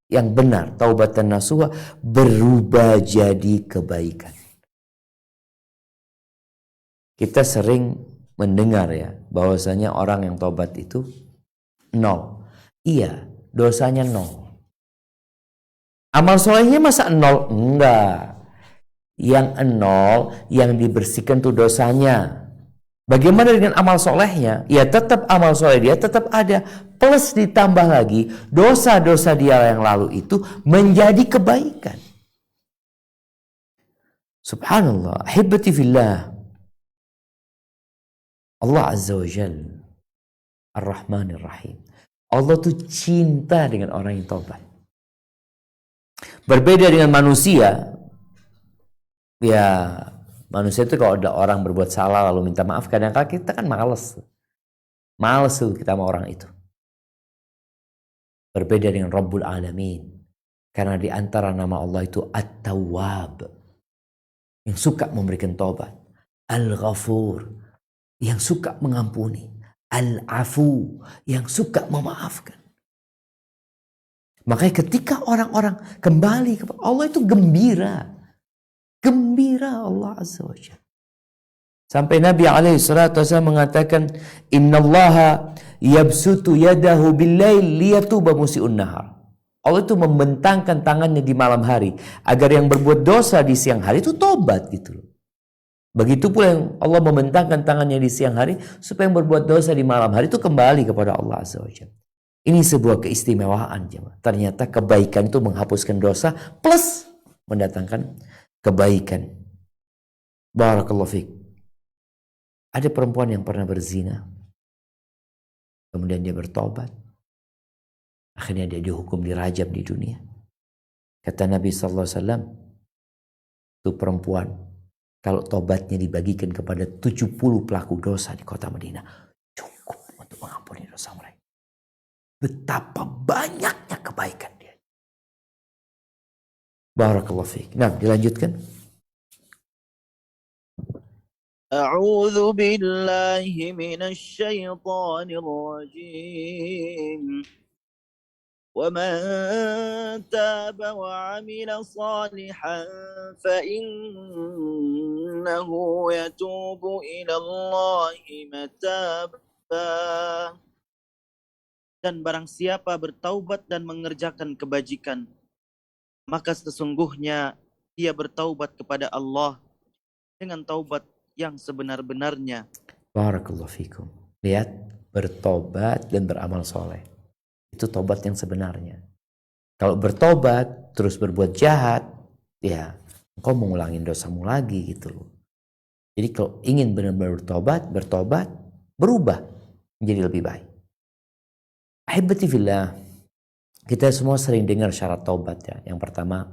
yang benar, taubatan nasuha, berubah jadi kebaikan. Kita sering mendengar ya, bahwasanya orang yang tobat itu nol. Iya, dosanya nol. Amal solehnya masa nol? Enggak. Yang nol, yang dibersihkan tuh dosanya. Bagaimana dengan amal solehnya? Ya tetap amal soleh dia tetap ada. Plus ditambah lagi, dosa-dosa dia yang lalu itu menjadi kebaikan. Subhanallah, ahibati fillah. Allah Azza wa Jalla Ar-Rahmanir Rahim. Allah tuh cinta dengan orang yang taubat. Berbeda dengan manusia. Ya, manusia itu kalau ada orang berbuat salah lalu minta maaf, kadang-kadang kita kan males. Males tuh kita sama orang itu. Berbeda dengan Rabbul Alamin. Karena di antara nama Allah itu At-Tawwab, yang suka memberikan taubat. Al-Ghafur, yang suka mengampuni. Al-Afu, yang suka memaafkan. Makanya ketika orang-orang kembali kepada Allah itu gembira. Gembira Allah Azza wa Jalla. Sampai Nabi SAW mengatakan, Innallaha yabsutu yadahu billail liyatuba musi'un nahar. Allah itu membentangkan tangannya di malam hari agar yang berbuat dosa di siang hari itu tobat gitu loh. Begitu pula yang Allah membentangkan tangannya di siang hari supaya yang berbuat dosa di malam hari itu kembali kepada Allah Azza wa Jalla. Ini sebuah keistimewaan jemaah. Ternyata kebaikan itu menghapuskan dosa plus mendatangkan kebaikan. Barakallahu fiik. Ada perempuan yang pernah berzina. Kemudian dia bertobat. Akhirnya dia dihukum dirajam di dunia. Kata Nabi sallallahu alaihi wasallam, itu perempuan kalau tobatnya dibagikan kepada 70 pelaku dosa di kota Madinah, cukup untuk mengampuni dosa mereka. Betapa banyaknya kebaikan dia. Barakallahu fiik. Nah, dilanjutkan. أعوذ بالله من الشيطان الرجيم ومن تاب وعمل صالحا فإنه يتوب إلى الله متابا. Dan barang siapa bertaubat dan mengerjakan kebajikan, maka sesungguhnya dia bertaubat kepada Allah dengan taubat yang sebenar-benarnya. Barakallahu fikum. Lihat, bertobat dan beramal soleh. Itu tobat yang sebenarnya. Kalau bertobat terus berbuat jahat, ya engkau mengulangin dosamu lagi gitu loh. Jadi kalau ingin benar-benar bertobat, berubah menjadi lebih baik. Ahibati fillah, kita semua sering dengar syarat taubat ya. Yang pertama,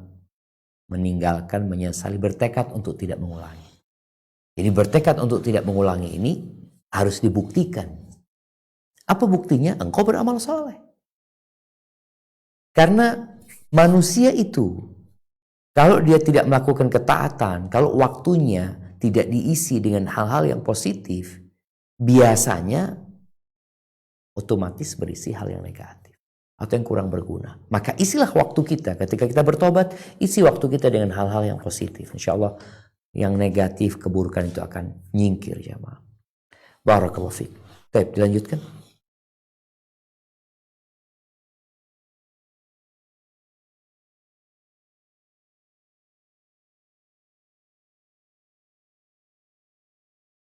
meninggalkan, menyesali, bertekad untuk tidak mengulangi. Jadi bertekad untuk tidak mengulangi ini harus dibuktikan. Apa buktinya? Engkau beramal soleh. Karena manusia itu, kalau dia tidak melakukan ketaatan, kalau waktunya tidak diisi dengan hal-hal yang positif, biasanya otomatis berisi hal yang negatif atau yang kurang berguna. Maka isilah waktu kita ketika kita bertobat, isi waktu kita dengan hal-hal yang positif. Insya Allah yang negatif, keburukan itu akan nyingkir jamaah. Barakallahu fiik. Baik, dilanjutkan.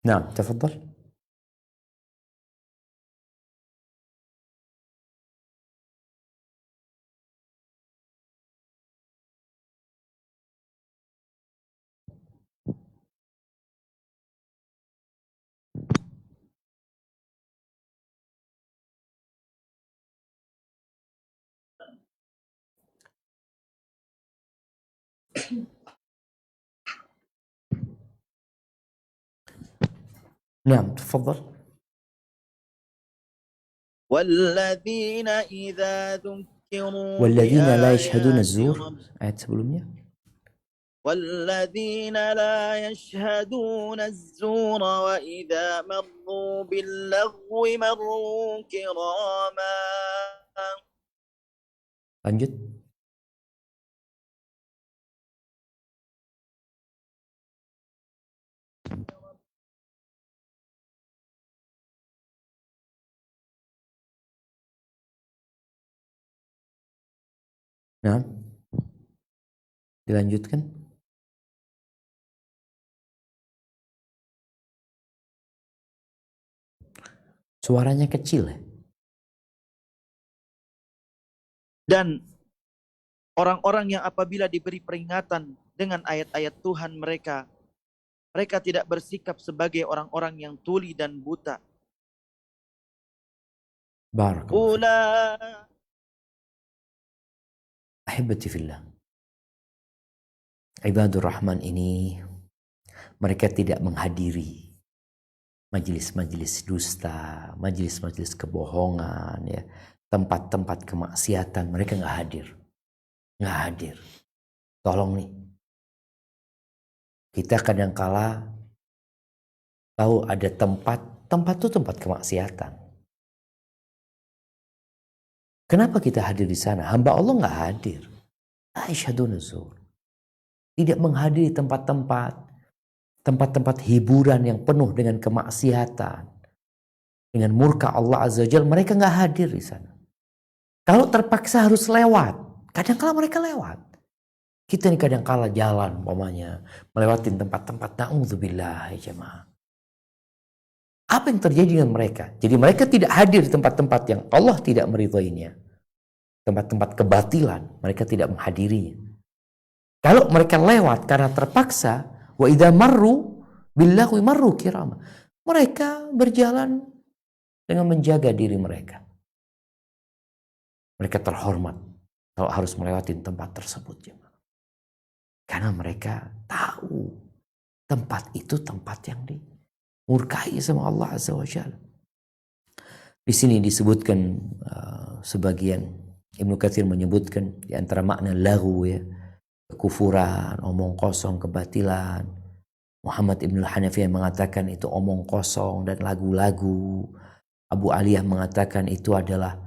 Nah, tafadhal. Nah, tafadhal. والذين إذا ذكروا والذين لا يشهدون بآيات الزور. ربهم Ayat sebelumnya. والذين لا يشهدون الزور وإذا مروا باللغو مروا كراما. Lanjut. Nah, dilanjutkan. Suaranya kecil ya. Dan orang-orang yang apabila diberi peringatan dengan ayat-ayat Tuhan mereka tidak bersikap sebagai orang-orang yang tuli dan buta. Barakallahu. أولئك Ahibati fillah. Ibadur Rahman ini mereka tidak menghadiri majelis-majelis dusta, majelis-majelis kebohongan, ya, tempat-tempat kemaksiatan. Mereka nggak hadir. Tolong nih, kita kadangkala tahu ada tempat itu tempat kemaksiatan. Kenapa kita hadir di sana? Hamba Allah nggak hadir. Aisyadun zur. Tidak menghadiri tempat-tempat hiburan yang penuh dengan kemaksiatan, dengan murka Allah Azza wa Jalla. Mereka nggak hadir di sana. Kalau terpaksa harus lewat, kadangkala mereka lewat. Kita nih kadangkala jalan, umpamanya melewatin tempat-tempat, na'udzubillah ya jemaah. Apa yang terjadi dengan mereka? Jadi mereka tidak hadir di tempat-tempat yang Allah tidak meridhoinya. Tempat-tempat kebatilan, mereka tidak menghadirinya. Kalau mereka lewat karena terpaksa, wa idza marru billahi marru kirama. Mereka berjalan dengan menjaga diri mereka. Mereka terhormat kalau harus melewati tempat tersebut. Karena mereka tahu tempat itu tempat yang dimurkai sama Allah Azza wa Jalla. Di sini disebutkan sebagian, Ibnu Katsir menyebutkan di antara makna lahu ya, kekufuran, omong kosong, kebatilan. Muhammad Ibn Hanafiyah mengatakan itu omong kosong dan lagu-lagu. Abu Aliyah mengatakan itu adalah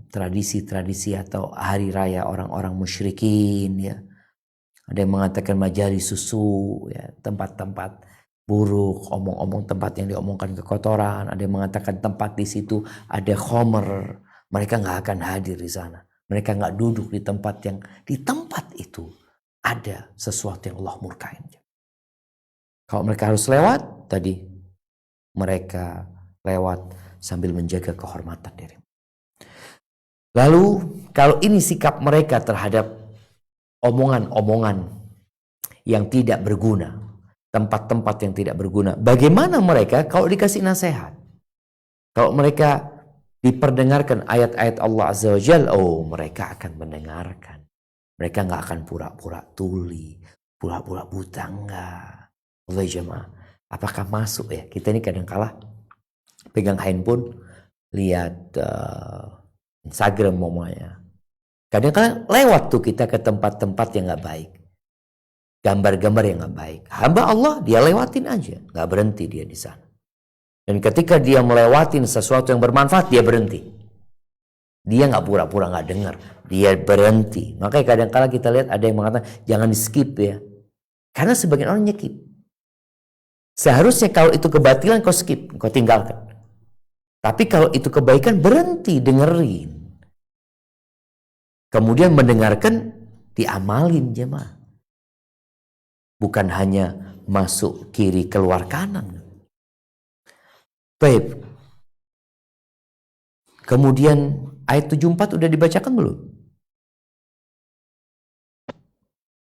tradisi-tradisi atau hari raya orang-orang musyrikin ya. Ada yang mengatakan majalis susu ya, tempat-tempat buruk, omong-omong tempat yang diomongkan kekotoran. Ada yang mengatakan tempat di situ ada khomer, mereka nggak akan hadir di sana. Mereka nggak duduk di tempat yang di tempat itu ada sesuatu yang Allah murkain. Kalau mereka harus lewat tadi, mereka lewat sambil menjaga kehormatan diri. Lalu kalau ini sikap mereka terhadap omongan-omongan yang tidak berguna, tempat-tempat yang tidak berguna, bagaimana mereka kalau dikasih nasihat? Kalau mereka diperdengarkan ayat-ayat Allah Azza wa Jalla, oh mereka akan mendengarkan. Mereka nggak akan pura-pura tuli, pura-pura buta, enggak. Allah jemaah, apakah masuk ya? Kita ini kadang-kala pegang handphone, lihat Instagram momanya. Kadang-kadang lewat tuh kita ke tempat-tempat yang nggak baik, gambar-gambar yang nggak baik. Hamba Allah dia lewatin aja, nggak berhenti dia di sana. Dan ketika dia melewatin sesuatu yang bermanfaat, dia berhenti. Dia nggak pura-pura nggak dengar, dia berhenti. Makanya kadang-kala kita lihat ada yang mengatakan jangan di skip ya, karena sebagian orang nyekip. Seharusnya kalau itu kebatilan kau skip, kau tinggalkan. Tapi kalau itu kebaikan berhenti dengerin. Kemudian mendengarkan, diamalin jemaah. Bukan hanya masuk kiri keluar kanan. Baik. Kemudian ayat 74 udah dibacakan belum?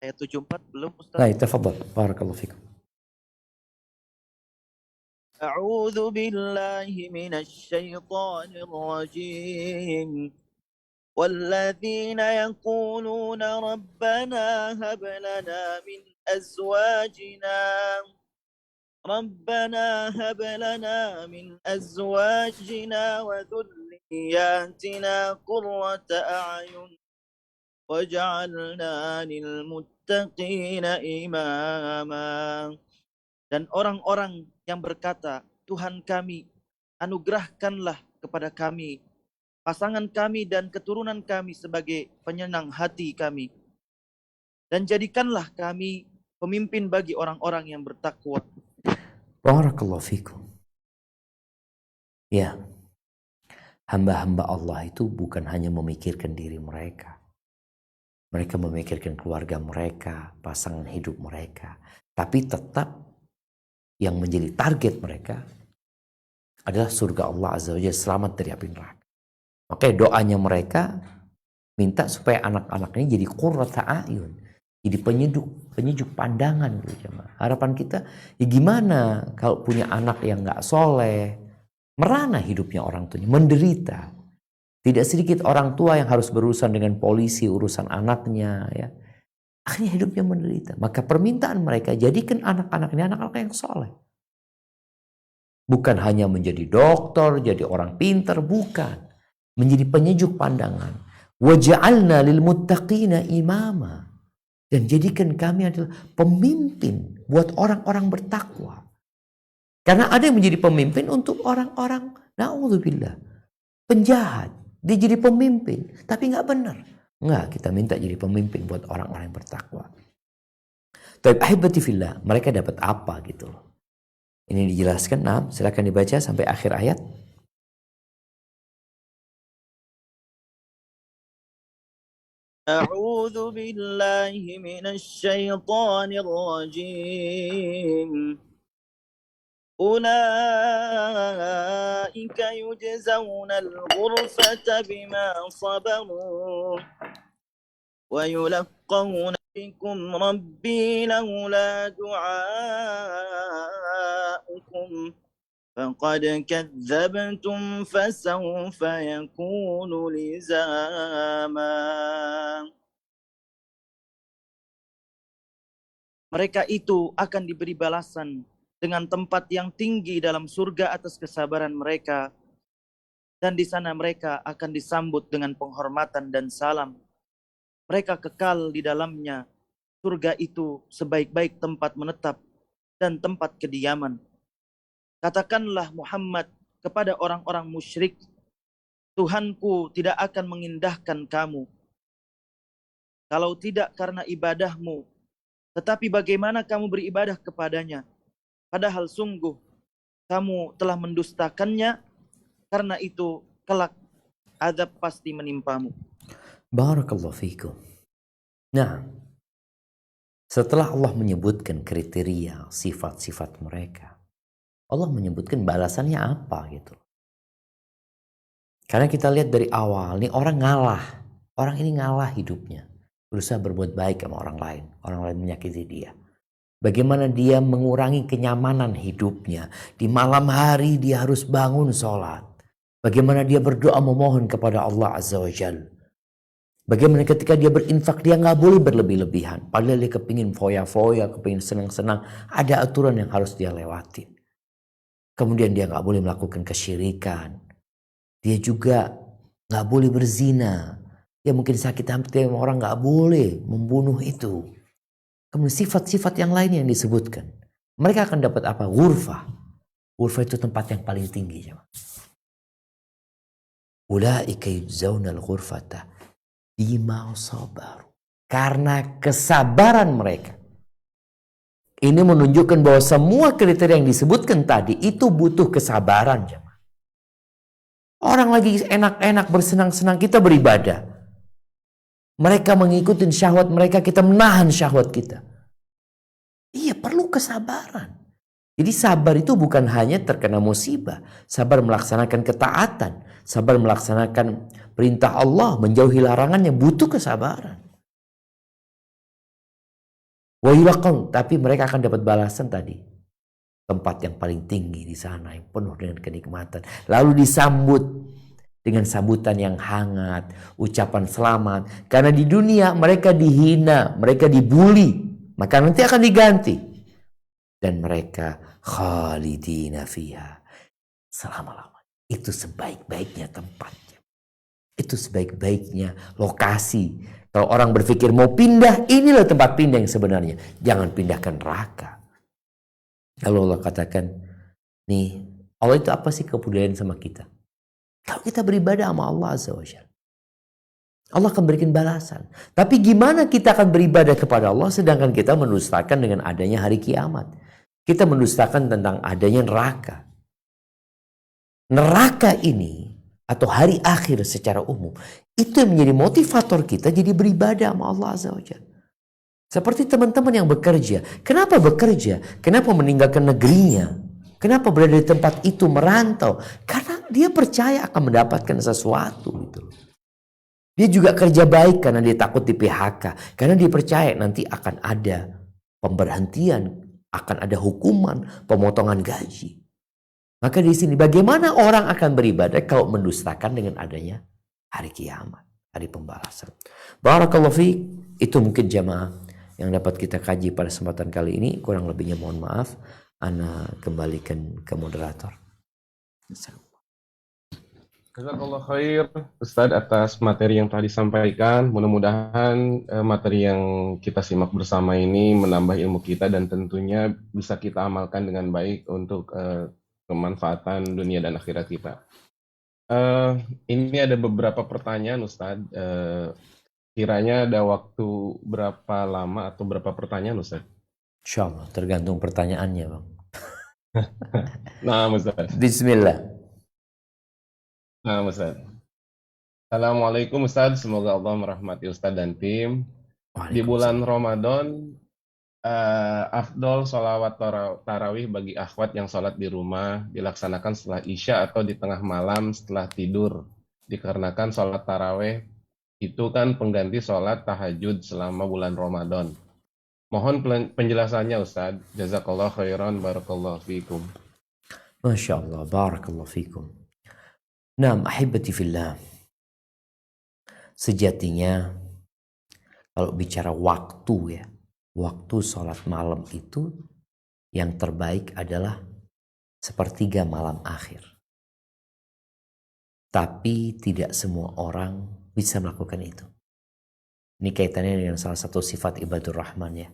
Ayat 74 belum Ustaz. Baik, tafadhal. Barakallahu fikum. أعوذ بالله من الشيطان الرجيم والذين يقولون ربنا هب لنا من أزواجنا وذرياتنا قرة أعين واجعلنا للمتقين إماما. Dan orang-orang yang berkata, Tuhan kami, anugerahkanlah kepada kami pasangan kami dan keturunan kami sebagai penyenang hati kami. Dan jadikanlah kami pemimpin bagi orang-orang yang bertakwa. Barakallahu fikum. Ya, hamba-hamba Allah itu bukan hanya memikirkan diri mereka. Mereka memikirkan keluarga mereka, pasangan hidup mereka. Tapi tetap yang menjadi target mereka adalah surga Allah Azza wa Jalla, selamat dari api neraka. Makanya doanya mereka minta supaya anak-anaknya jadi qurrata a'yun, jadi penyejuk pandangan gitu jemaah. Harapan kita ya gimana kalau punya anak yang nggak soleh, merana hidupnya orang tuanya, menderita. Tidak sedikit orang tua yang harus berurusan dengan polisi, urusan anaknya ya. Akhirnya hidupnya menderita. Maka permintaan mereka, jadikan anak-anak ini anak-anak yang soleh. Bukan hanya menjadi dokter, jadi orang pintar, bukan. Menjadi penyejuk pandangan. Waja'alna lil muttaqina imama. Dan jadikan kami adalah pemimpin buat orang-orang bertakwa. Karena ada yang menjadi pemimpin untuk orang-orang, na'udzubillah, penjahat. Dia jadi pemimpin, tapi nggak benar. Enggak, kita minta jadi pemimpin buat orang-orang yang bertakwa. Tapi ahibati fillah, mereka dapat apa gitu loh. Ini dijelaskan, nah, silakan dibaca sampai akhir ayat. A'udzu billahi minasyaitonir rajim. أولئك يجزون الغرفة بما صبروا ويلقون بكم ربي لولا دعاؤكم فقد كذبتم فسوف يكون لزاما. Mereka itu akan diberi balasan dengan tempat yang tinggi dalam surga atas kesabaran mereka. Dan di sana mereka akan disambut dengan penghormatan dan salam. Mereka kekal di dalamnya. Surga itu sebaik-baik tempat menetap dan tempat kediaman. Katakanlah Muhammad kepada orang-orang musyrik, Tuhanku tidak akan mengindahkan kamu kalau tidak karena ibadahmu. Tetapi bagaimana kamu beribadah kepadanya? Padahal sungguh kamu telah mendustakannya, karena itu kelak azab pasti menimpamu. Barakallahu fikum. Nah, setelah Allah menyebutkan kriteria sifat-sifat mereka, Allah menyebutkan balasannya apa gitu. Karena kita lihat dari awal, nih orang ngalah. Orang ini ngalah hidupnya. Berusaha berbuat baik sama orang lain. Orang lain menyakiti dia. Bagaimana dia mengurangi kenyamanan hidupnya. Di malam hari dia harus bangun sholat. Bagaimana dia berdoa memohon kepada Allah Azza wa Jalla. Bagaimana ketika dia berinfak, dia nggak boleh berlebih-lebihan. Padahal dia kepingin foya-foya, kepingin senang-senang. Ada aturan yang harus dia lewatin. Kemudian dia nggak boleh melakukan kesyirikan. Dia juga nggak boleh berzina. Ya mungkin sakit hati orang nggak boleh membunuh itu. Kemudian sifat-sifat yang lain yang disebutkan. Mereka akan dapat apa? Ghurfah. Ghurfah itu tempat yang paling tinggi. Ulaika yujzaunal ghurfata bima sabaru. Karena kesabaran mereka. Ini menunjukkan bahwa semua kriteria yang disebutkan tadi itu butuh kesabaran. Orang lagi enak-enak bersenang-senang, kita beribadah. Mereka mengikuti syahwat mereka, kita menahan syahwat kita. Iya, perlu kesabaran. Jadi sabar itu bukan hanya terkena musibah. Sabar melaksanakan ketaatan. Sabar melaksanakan perintah Allah, menjauhi larangannya, butuh kesabaran. Tapi mereka akan dapat balasan tadi. Tempat yang paling tinggi di sana, yang penuh dengan kenikmatan. Lalu disambut dengan sambutan yang hangat, ucapan selamat. Karena di dunia mereka dihina, mereka dibully, maka nanti akan diganti. Dan mereka khalidina fiha, selama-lamanya. Itu sebaik-baiknya tempatnya. Itu sebaik-baiknya lokasi. Kalau orang berpikir mau pindah, inilah tempat pindah yang sebenarnya. Jangan pindahkan neraka. Kalau Allah katakan, nih, Allah itu apa sih kepedulian sama kita? Kalau kita beribadah sama Allah Azza wa Jalla, Allah akan berikan balasan. Tapi gimana kita akan beribadah kepada Allah sedangkan kita mendustakan dengan adanya hari kiamat? Kita mendustakan tentang adanya neraka. Neraka ini atau hari akhir secara umum, itu yang menjadi motivator kita jadi beribadah sama Allah Azza wa Jalla. Seperti teman-teman yang bekerja. Kenapa bekerja? Kenapa meninggalkan negerinya? Kenapa berada di tempat itu merantau? Karena dia percaya akan mendapatkan sesuatu. Gitu. Dia juga kerja baik karena dia takut di PHK. Karena dia percaya nanti akan ada pemberhentian, akan ada hukuman, pemotongan gaji. Maka di sini bagaimana orang akan beribadah kalau mendustakan dengan adanya hari kiamat, hari pembalasan. Barakallahu fiik. Itu mungkin jamaah yang dapat kita kaji pada kesempatan kali ini. Kurang lebihnya mohon maaf. Ana kembalikan ke moderator. Jazakallah khair Ustadz atas materi yang telah disampaikan. Mudah-mudahan materi yang kita simak bersama ini menambah ilmu kita dan tentunya bisa kita amalkan dengan baik untuk kemanfaatan dunia dan akhirat kita. Ini ada beberapa pertanyaan Ustadz. Kiranya ada waktu berapa lama atau berapa pertanyaan Ustaz? Insya Allah, tergantung pertanyaannya Bang. Nah Ustaz. Bismillah. Nah Ustaz. Assalamualaikum Ustaz, semoga Allah merahmati Ustaz dan tim. Di bulan Ramadan, afdol sholawat tarawih bagi akhwat yang sholat di rumah dilaksanakan setelah Isya atau di tengah malam setelah tidur. Dikarenakan sholat tarawih itu kan pengganti sholat tahajud selama bulan Ramadan. Mohon penjelasannya Ustaz. Jazakallah khairan, barakallahu fikum. Masya Allah, barakallahu fikum. Naam, ahibati fillah. Sejatinya, kalau bicara waktu ya, waktu sholat malam itu yang terbaik adalah sepertiga malam akhir. Tapi tidak semua orang bisa melakukan itu. Ini kaitannya dengan salah satu sifat ibadur rahman ya.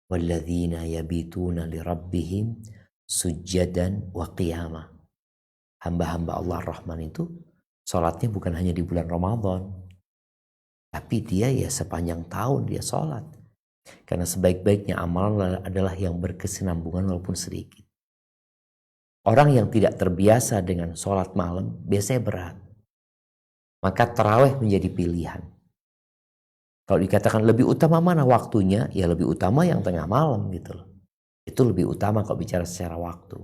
Walladzina yabituna lirabbihim sujjadan wa qiyama. Hamba-hamba Allah Rahman itu Sholatnya bukan hanya di bulan Ramadan, tapi dia ya sepanjang tahun dia sholat. Karena sebaik-baiknya amalan adalah yang berkesinambungan walaupun sedikit. Orang yang tidak terbiasa dengan sholat malam biasanya berat. Maka tarawih menjadi pilihan. Kalau dikatakan lebih utama mana waktunya, ya lebih utama yang tengah malam gitu loh. Itu lebih utama kalau bicara secara waktu.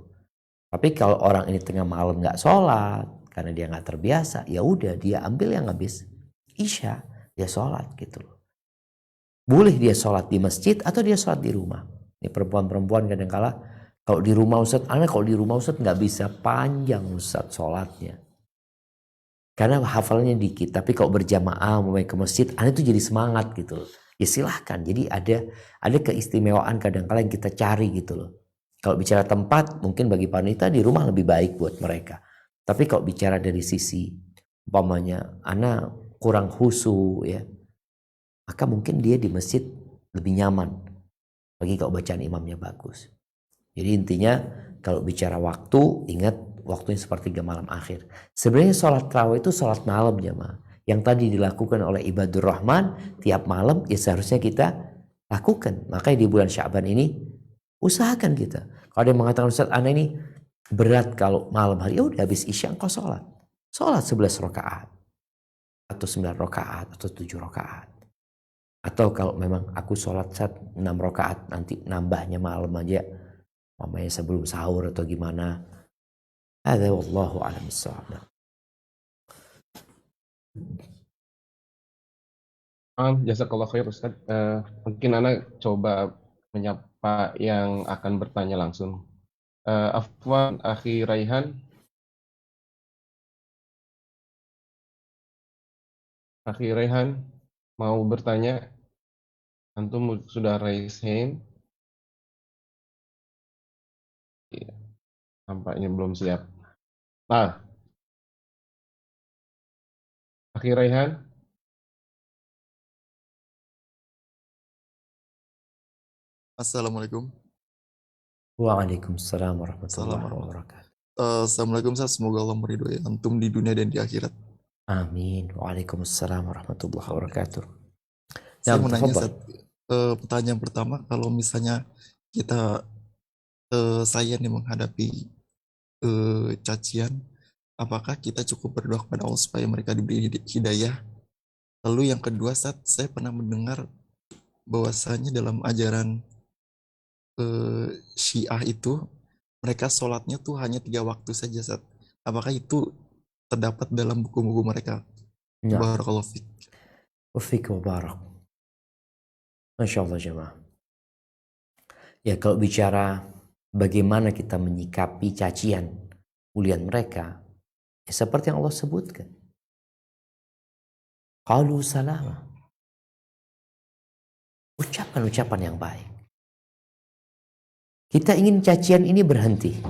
Tapi kalau orang ini tengah malam nggak sholat, karena dia nggak terbiasa, ya udah dia ambil yang habis Isya, dia sholat gitu loh. Boleh dia sholat di masjid atau dia sholat di rumah. Ini perempuan-perempuan kadang-kala kalau di rumah Ustadz, kalau di rumah Ustadz nggak bisa panjang Ustadz sholatnya. Karena hafalnya dikit, tapi kalau berjamaah mau ke masjid, itu jadi semangat gitu loh. Ya silahkan, jadi ada keistimewaan kadang-kala yang kita cari gitu loh. Kalau bicara tempat, mungkin bagi wanita di rumah lebih baik buat mereka. Tapi kalau bicara dari sisi, umpamanya anak kurang khusyuk ya, maka mungkin dia di masjid lebih nyaman. Bagi kalau bacaan imamnya bagus. Jadi intinya kalau bicara waktu, ingat waktunya sepertiga malam akhir. Sebenarnya sholat tarawih itu sholat malam jemaah. Yang tadi dilakukan oleh ibadur rahman tiap malam ya seharusnya kita lakukan. Makanya di bulan Sya'ban ini usahakan kita. Kalau ada yang mengatakan Ustaz Ana ini berat kalau malam hari, ya udah habis Isya engkau sholat. Sholat 11 rakaat atau 9 rakaat atau 7 rakaat. Atau kalau memang aku sholat 6 rakaat nanti nambahnya malam aja. Mamanya sebelum sahur atau gimana. Ada wallahu a'lam bishawab. Jazakallah khair Ustaz. Mungkin Ana coba menyapa yang akan bertanya langsung. Afwan, Akhi Raihan. Akhi Raihan mau bertanya. Antum sudah raise hand. Iya, nampaknya belum siap. Nah, Akhi Raihan. Assalamualaikum. Waalaikumsalam warahmatullahi Assalamualaikum. wabarakatuh. Assalamualaikum Ustaz, semoga Allah meridhoi antum di dunia dan di akhirat. Amin. Waalaikumsalam warahmatullahi wabarakatuh. Saya Nah, mau nanya tafadhal. Ustaz, pertanyaan pertama, kalau misalnya kita saya nih menghadapi cacian, apakah kita cukup berdoa kepada Allah supaya mereka diberi hidayah? Lalu yang kedua, Ustaz, saya pernah mendengar bahwasanya dalam ajaran Syiah itu mereka sholatnya tuh hanya 3 waktu saja, Ustaz. Apakah itu terdapat dalam buku-buku mereka? Nah, Barakallahu fiik. wafik wabarak. Masya Allah jemaah. Ya kalau bicara bagaimana kita menyikapi cacian ulian mereka, ya seperti yang Allah sebutkan. Qalu salama. Ucapan-ucapan yang baik. Kita ingin cacian ini berhenti.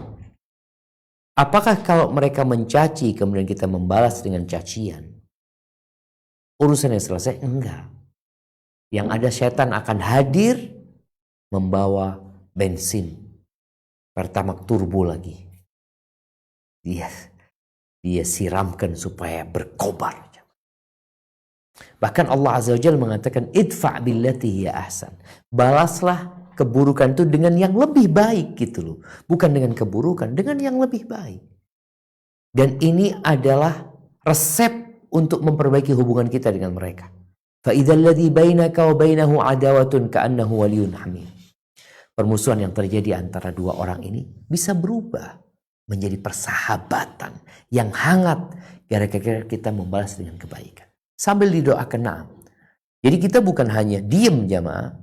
Apakah kalau mereka mencaci kemudian kita membalas dengan cacian, urusannya selesai? Enggak. Yang ada setan akan hadir membawa bensin Pertamax turbo lagi. Dia siramkan supaya berkobar. Bahkan Allah Azza wa Jalla mengatakan idfa' billati hiya ahsan. Balaslah keburukan itu dengan yang lebih baik gitu loh. Bukan dengan keburukan, dengan yang lebih baik. Dan ini adalah resep untuk memperbaiki hubungan kita dengan mereka. Fa idzal ladzi bainaka wa bainahu adawatun ka'annahu waliyyun hamim. Permusuhan yang terjadi antara dua orang ini bisa berubah menjadi persahabatan yang hangat gara-gara kita membalas dengan kebaikan. Sambil didoakan na'am. Jadi kita bukan hanya diem jamaah,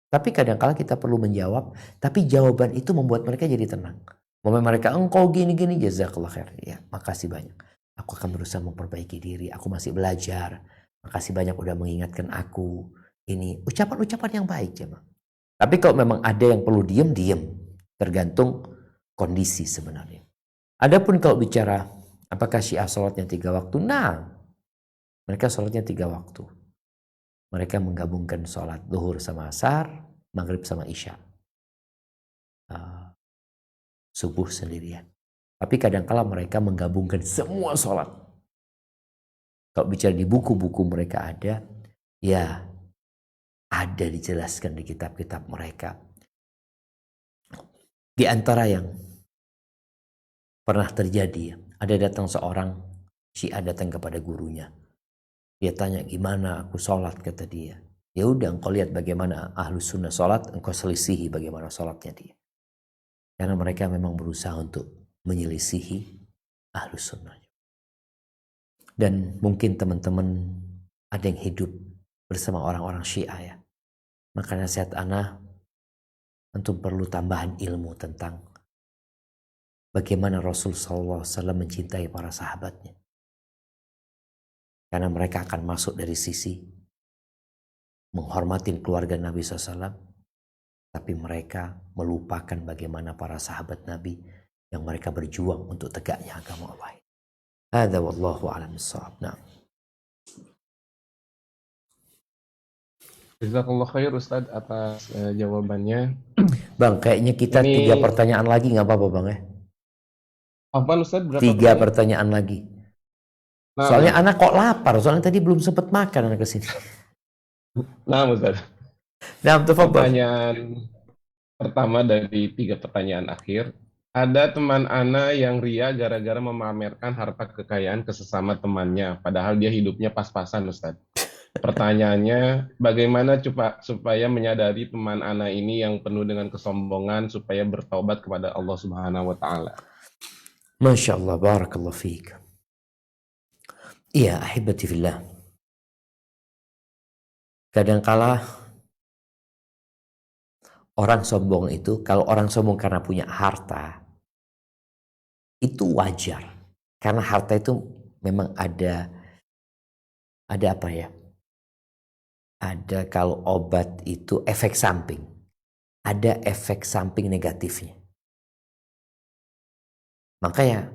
tapi kadang-kala kita perlu menjawab, tapi jawaban itu membuat mereka jadi tenang. Mereka engkau gini-gini, jazakallah khair. Ya, makasih banyak. Aku akan berusaha memperbaiki diri. Aku masih belajar. Makasih banyak udah mengingatkan aku. Ini ucapan-ucapan yang baik jemaah. Tapi kalau memang ada yang perlu diem. Tergantung kondisi sebenarnya. Adapun kalau bicara apakah Syiah sholatnya 3 waktu? Nah, mereka sholatnya 3 waktu. Mereka menggabungkan sholat zuhur sama asar, maghrib sama isya. Subuh sendirian. Tapi kadangkala mereka menggabungkan semua sholat. Kalau bicara di buku-buku mereka ada, ya ada dijelaskan di kitab-kitab mereka. Di antara yang pernah terjadi, ada datang seorang Syiah datang kepada gurunya. Dia tanya, gimana aku sholat, kata dia. Ya udah, engkau lihat bagaimana Ahlus Sunnah sholat, engkau selisihi bagaimana sholatnya dia. Karena mereka memang berusaha untuk menyelisihi Ahlus Sunnah. Dan mungkin teman-teman ada yang hidup bersama orang-orang Syiah ya. Maka nasihat ana, antum perlu tambahan ilmu tentang bagaimana Rasul SAW mencintai para sahabatnya. Karena mereka akan masuk dari sisi menghormati keluarga Nabi SAW, tapi mereka melupakan bagaimana para sahabat Nabi yang mereka berjuang untuk tegaknya agama Allah. Hadza wallahu a'lam bissawab. Nah. Jazakallah khair Ustadz atas jawabannya. Bang, kayaknya kita Ini 3 pertanyaan lagi, nggak apa-apa Bang ya? apaan Ustadz? Berapa 3 pertanyaan lagi. Nah, Soalnya anak kok lapar, soalnya tadi belum sempat makan anak kesini. nah Ustadz. Nah, tafadhol. Pertanyaan pertama dari 3 pertanyaan akhir. Ada teman Ana yang ria gara-gara memamerkan harta kekayaan ke sesama temannya, padahal dia hidupnya pas-pasan, Ustadz. Pertanyaannya, bagaimana supaya menyadari teman Ana ini yang penuh dengan kesombongan supaya bertaubat kepada Allah Subhanahu wa Ta'ala? Masya Allah, barakallah fiik. Iya, ahibati fillah. Kadangkala orang sombong itu, kalau orang sombong karena punya harta, itu wajar. Karena harta itu memang ada apa ya? Ada, kalau obat itu efek samping. Ada efek samping negatifnya. Makanya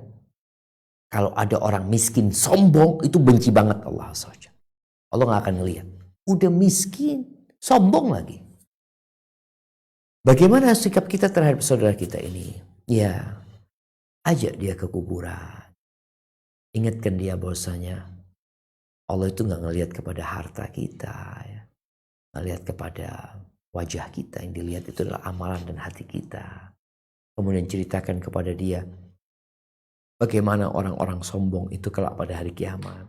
kalau ada orang miskin sombong, itu benci banget Allah SWT. Allah gak akan ngelihat. Udah miskin, sombong lagi. Bagaimana sikap kita terhadap saudara kita ini? Ya, ajak dia ke kuburan. Ingatkan dia bahwasanya Allah itu gak ngelihat kepada harta kita, ya. Gak lihat kepada wajah kita. Yang dilihat itu adalah amalan dan hati kita. Kemudian ceritakan kepada dia bagaimana orang-orang sombong itu kelak pada hari kiamat.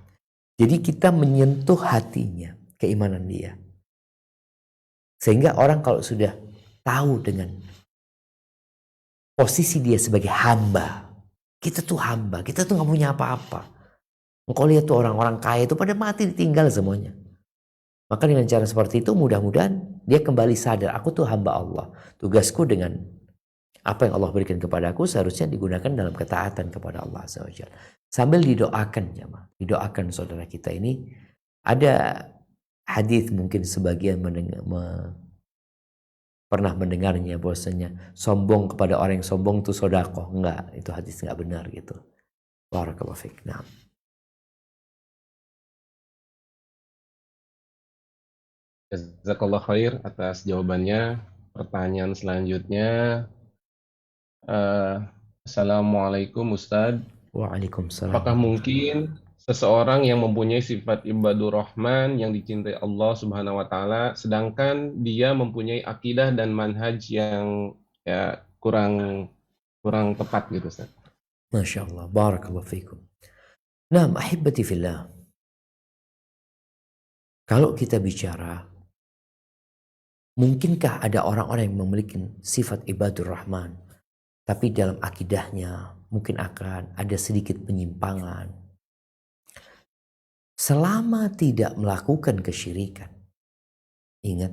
Jadi kita menyentuh hatinya, keimanan dia. Sehingga orang kalau sudah tahu dengan posisi dia sebagai hamba. Kita tuh hamba, kita tuh gak punya apa-apa. Engkau lihat tuh orang-orang kaya itu pada mati ditinggal semuanya. Maka dengan cara seperti itu mudah-mudahan dia kembali sadar, aku tuh hamba Allah. Tugasku dengan apa yang Allah berikan kepada aku seharusnya digunakan dalam ketaatan kepada Allah Azza wa Jalla. Sambil didoakan, jemaah. Didoakan saudara kita ini. Ada hadis mungkin sebagian pernah mendengarnya bahwasanya sombong kepada orang yang sombong itu sedekah. Enggak, itu hadis enggak benar gitu. Barakallahu fiik. Nah. Jazakallah khair atas jawabannya. Pertanyaan selanjutnya, Assalamualaikum Ustadz. Waalaikumsalam. Apakah mungkin seseorang yang mempunyai sifat ibadur rahman yang dicintai Allah Subhanahu wa Ta'ala, sedangkan dia mempunyai akidah dan manhaj yang ya kurang tepat gitu Ustaz? Masya Allah, barakallahu fiikum. Nah, ahibati fillah. Kalau kita bicara, mungkinkah ada orang-orang yang memiliki sifat ibadur rahman, tapi dalam akidahnya mungkin akan ada sedikit penyimpangan. Selama tidak melakukan kesyirikan. Ingat,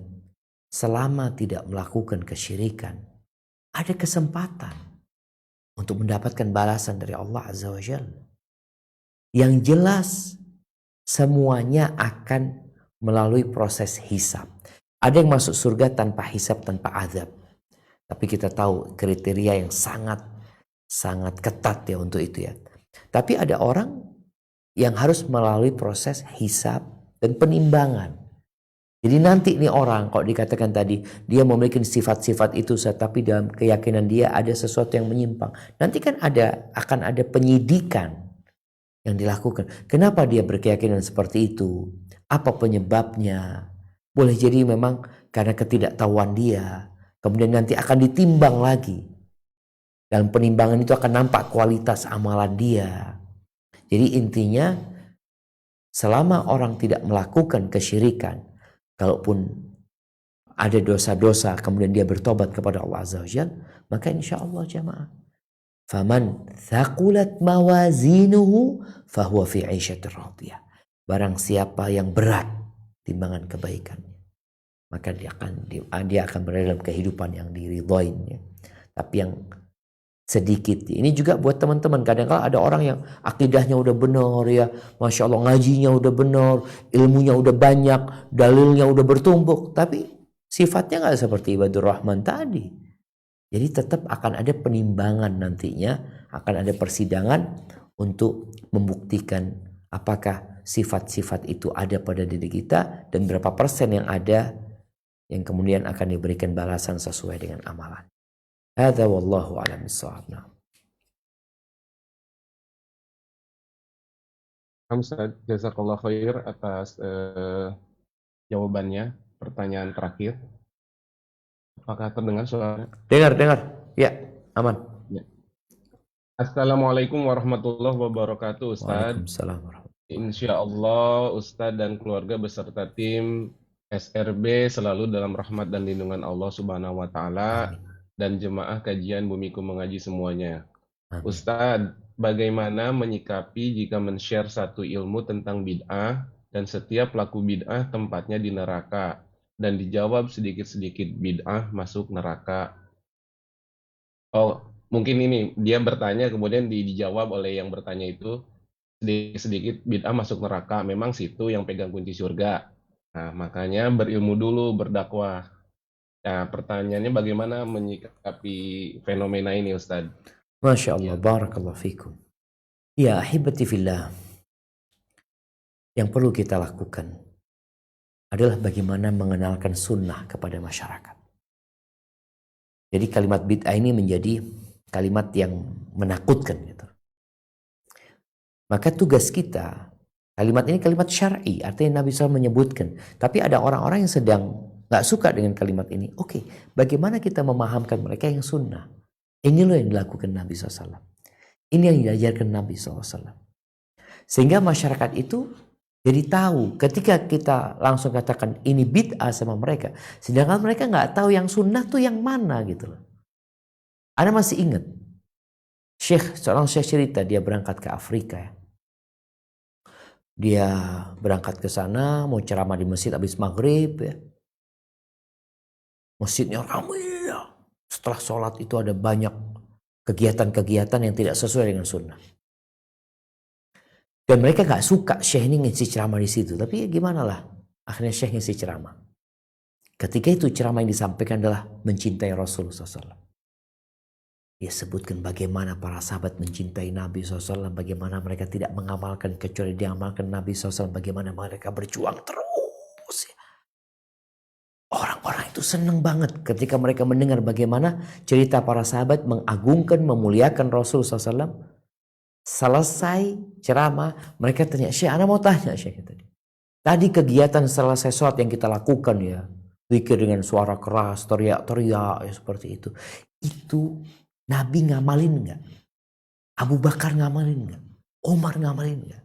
selama tidak melakukan kesyirikan, ada kesempatan untuk mendapatkan balasan dari Allah Azza wa Jalla. Yang jelas, semuanya akan melalui proses hisab. Ada yang masuk surga tanpa hisab, tanpa azab. Tapi kita tahu kriteria yang sangat ketat ya untuk itu ya. Tapi ada orang yang harus melalui proses hisab dan penimbangan. Jadi nanti nih orang, kalau dikatakan tadi, dia memiliki sifat-sifat itu, tapi dalam keyakinan dia ada sesuatu yang menyimpang. Nanti kan akan ada penyidikan. yang dilakukan. Kenapa dia berkeyakinan seperti itu? Apa penyebabnya? Boleh jadi memang karena ketidaktahuan dia. Kemudian nanti akan ditimbang lagi. Dalam penimbangan itu akan nampak kualitas amalan dia. Jadi intinya, selama orang tidak melakukan kesyirikan, kalaupun ada dosa-dosa kemudian dia bertobat kepada Allah Azza wa Jalla, maka insya Allah jamaah, faman thaqulat mawazinuhu fahuwa fi 'ishatir radiyah. Barang siapa yang berat timbangan kebaikannya, maka dia akan berada dalam kehidupan yang diridhoinya. Tapi yang sedikit, ini juga buat teman-teman, kadang-kadang ada orang yang akidahnya udah benar ya, Masya Allah, ngajinya udah benar, ilmunya udah banyak, dalilnya udah bertumpuk, tapi sifatnya nggak seperti ibadur rahman tadi. Jadi tetap akan ada penimbangan nantinya, akan ada persidangan untuk membuktikan apakah sifat-sifat itu ada pada diri kita dan berapa persen yang ada yang kemudian akan diberikan balasan sesuai dengan amalan. Hadza wallahu a'lam bissawab. Ustaz, jazakallah khair atas jawabannya. Pertanyaan terakhir. Apakah terdengar suara? Dengar. Ya, aman. Ya. Assalamualaikum warahmatullahi wabarakatuh, Ustaz. Waalaikumsalam warahmatullahi. Insya Allah Ustadz dan keluarga beserta tim SRB selalu dalam rahmat dan lindungan Allah Subhanahu wa Ta'ala, dan jemaah kajian Bumiku Mengaji semuanya. Amin. Ustadz, bagaimana menyikapi jika men-share satu ilmu tentang bid'ah dan setiap pelaku bid'ah tempatnya di neraka, dan dijawab sedikit-sedikit bid'ah masuk neraka? Oh, mungkin ini dia bertanya kemudian dijawab oleh yang bertanya itu, sedikit-sedikit bid'ah masuk neraka, memang situ yang pegang kunci surga. Nah, makanya berilmu dulu, berdakwah. Nah, pertanyaannya bagaimana menyikapi fenomena ini, Ustaz? Masya Allah, barakallahu fikum. Ya, ahibati fillah. Yang perlu kita lakukan adalah bagaimana mengenalkan sunnah kepada masyarakat. Jadi kalimat bid'ah ini menjadi kalimat yang menakutkan gitu. Maka tugas kita, kalimat ini kalimat syar'i, artinya Nabi SAW menyebutkan. Tapi ada orang-orang yang sedang gak suka dengan kalimat ini. Oke, bagaimana kita memahamkan mereka yang sunnah? Ini loh yang dilakukan Nabi SAW. Ini yang diajarkan Nabi SAW. Sehingga masyarakat itu jadi tahu ketika kita langsung katakan ini bid'ah sama mereka. Sedangkan mereka gak tahu yang sunnah tuh yang mana gitu loh. Anda masih ingat? Seorang syekh cerita dia berangkat ke Afrika ya. Dia berangkat ke sana mau ceramah di masjid habis maghrib ya. Masjidnya ramai ya. Setelah sholat itu ada banyak kegiatan-kegiatan yang tidak sesuai dengan sunnah. Dan mereka gak suka syekh ini ngisi ceramah di situ. Tapi ya gimana lah. Akhirnya syekh ngisi ceramah. Ketika itu ceramah yang disampaikan adalah mencintai Rasulullah SAW. Dia sebutkan bagaimana para sahabat mencintai Nabi SAW. Bagaimana mereka tidak mengamalkan kecuali dia amalkan Nabi SAW. Bagaimana mereka berjuang terus. Orang-orang itu senang banget ketika mereka mendengar bagaimana cerita para sahabat mengagungkan, memuliakan Rasul SAW. Selesai ceramah, mereka tanya, Syekh, Anda mau tanya Syekh tadi. Tadi kegiatan selesai sholat yang kita lakukan ya, zikir dengan suara keras, teriak-teriak ya, seperti itu. Itu Nabi ngamalin nggak? Abu Bakar ngamalin nggak? Umar ngamalin nggak?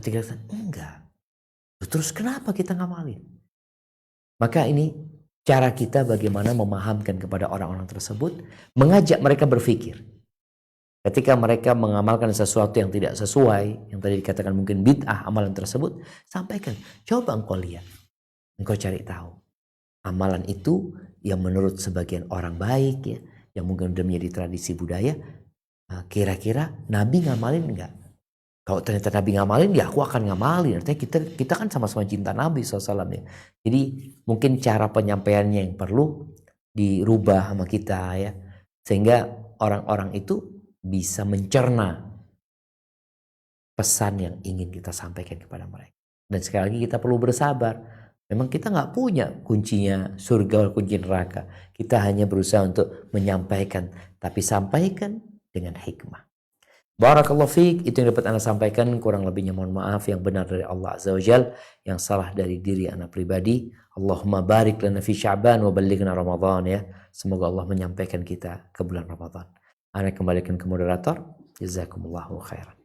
Ketika kita enggak. Terus kenapa kita ngamalin? Maka ini cara kita bagaimana memahamkan kepada orang-orang tersebut, mengajak mereka berpikir. Ketika mereka mengamalkan sesuatu yang tidak sesuai, yang tadi dikatakan mungkin bid'ah amalan tersebut, sampaikan, coba engkau lihat, engkau cari tahu. Amalan itu yang menurut sebagian orang baik ya, yang mungkin sudah menjadi tradisi budaya, kira-kira Nabi ngamalin enggak? Kalau ternyata Nabi ngamalin, ya aku akan ngamalin. Artinya kita kan sama-sama cinta Nabi SAW ya. Jadi mungkin cara penyampaiannya yang perlu dirubah sama kita ya. Sehingga orang-orang itu bisa mencerna pesan yang ingin kita sampaikan kepada mereka. Dan sekali lagi kita perlu bersabar. Memang kita nggak punya kuncinya surga atau kunci neraka. Kita hanya berusaha untuk menyampaikan. Tapi sampaikan dengan hikmah. Barakallahu fiik, itu yang dapat Anda sampaikan, kurang lebihnya mohon maaf, yang benar dari Allah Azza wa Jal, yang salah dari diri Anda pribadi. Allahumma barik lana fi Sya'ban wa ballighna Ramadan ya. Semoga Allah menyampaikan kita ke bulan Ramadan. Anda kembalikan ke moderator. Jazakumullahu khairan.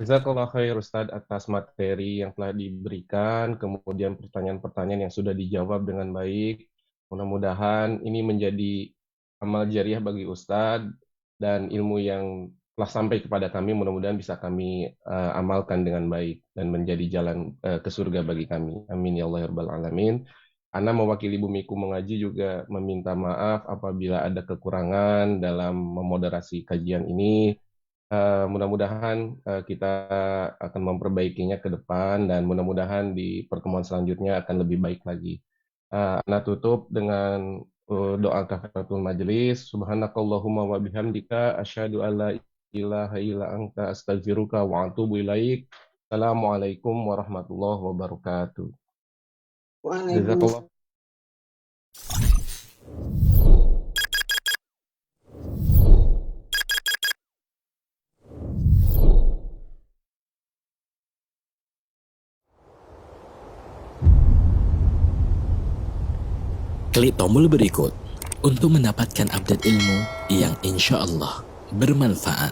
Jazakallah khair Ustadz atas materi yang telah diberikan, kemudian pertanyaan-pertanyaan yang sudah dijawab dengan baik. Mudah-mudahan ini menjadi amal jariah bagi Ustadz dan ilmu yang telah sampai kepada kami mudah-mudahan bisa kami amalkan dengan baik dan menjadi jalan ke surga bagi kami. Amin ya Allah ya Rabbal Alamin. Ana mewakili Bumiku Mengaji juga meminta maaf apabila ada kekurangan dalam memoderasi kajian ini. Mudah-mudahan kita akan memperbaikinya ke depan dan mudah-mudahan di pertemuan selanjutnya akan lebih baik lagi. Ana tutup dengan doa kafaratul majelis. Subhanakallahumma wa bihamdika asyhadu alla ilaha illa anta astaghfiruka wa atubu ilaik. Assalamualaikum warahmatullahi wabarakatuh. Jazakallah. Klik tombol berikut untuk mendapatkan update ilmu yang insya Allah bermanfaat.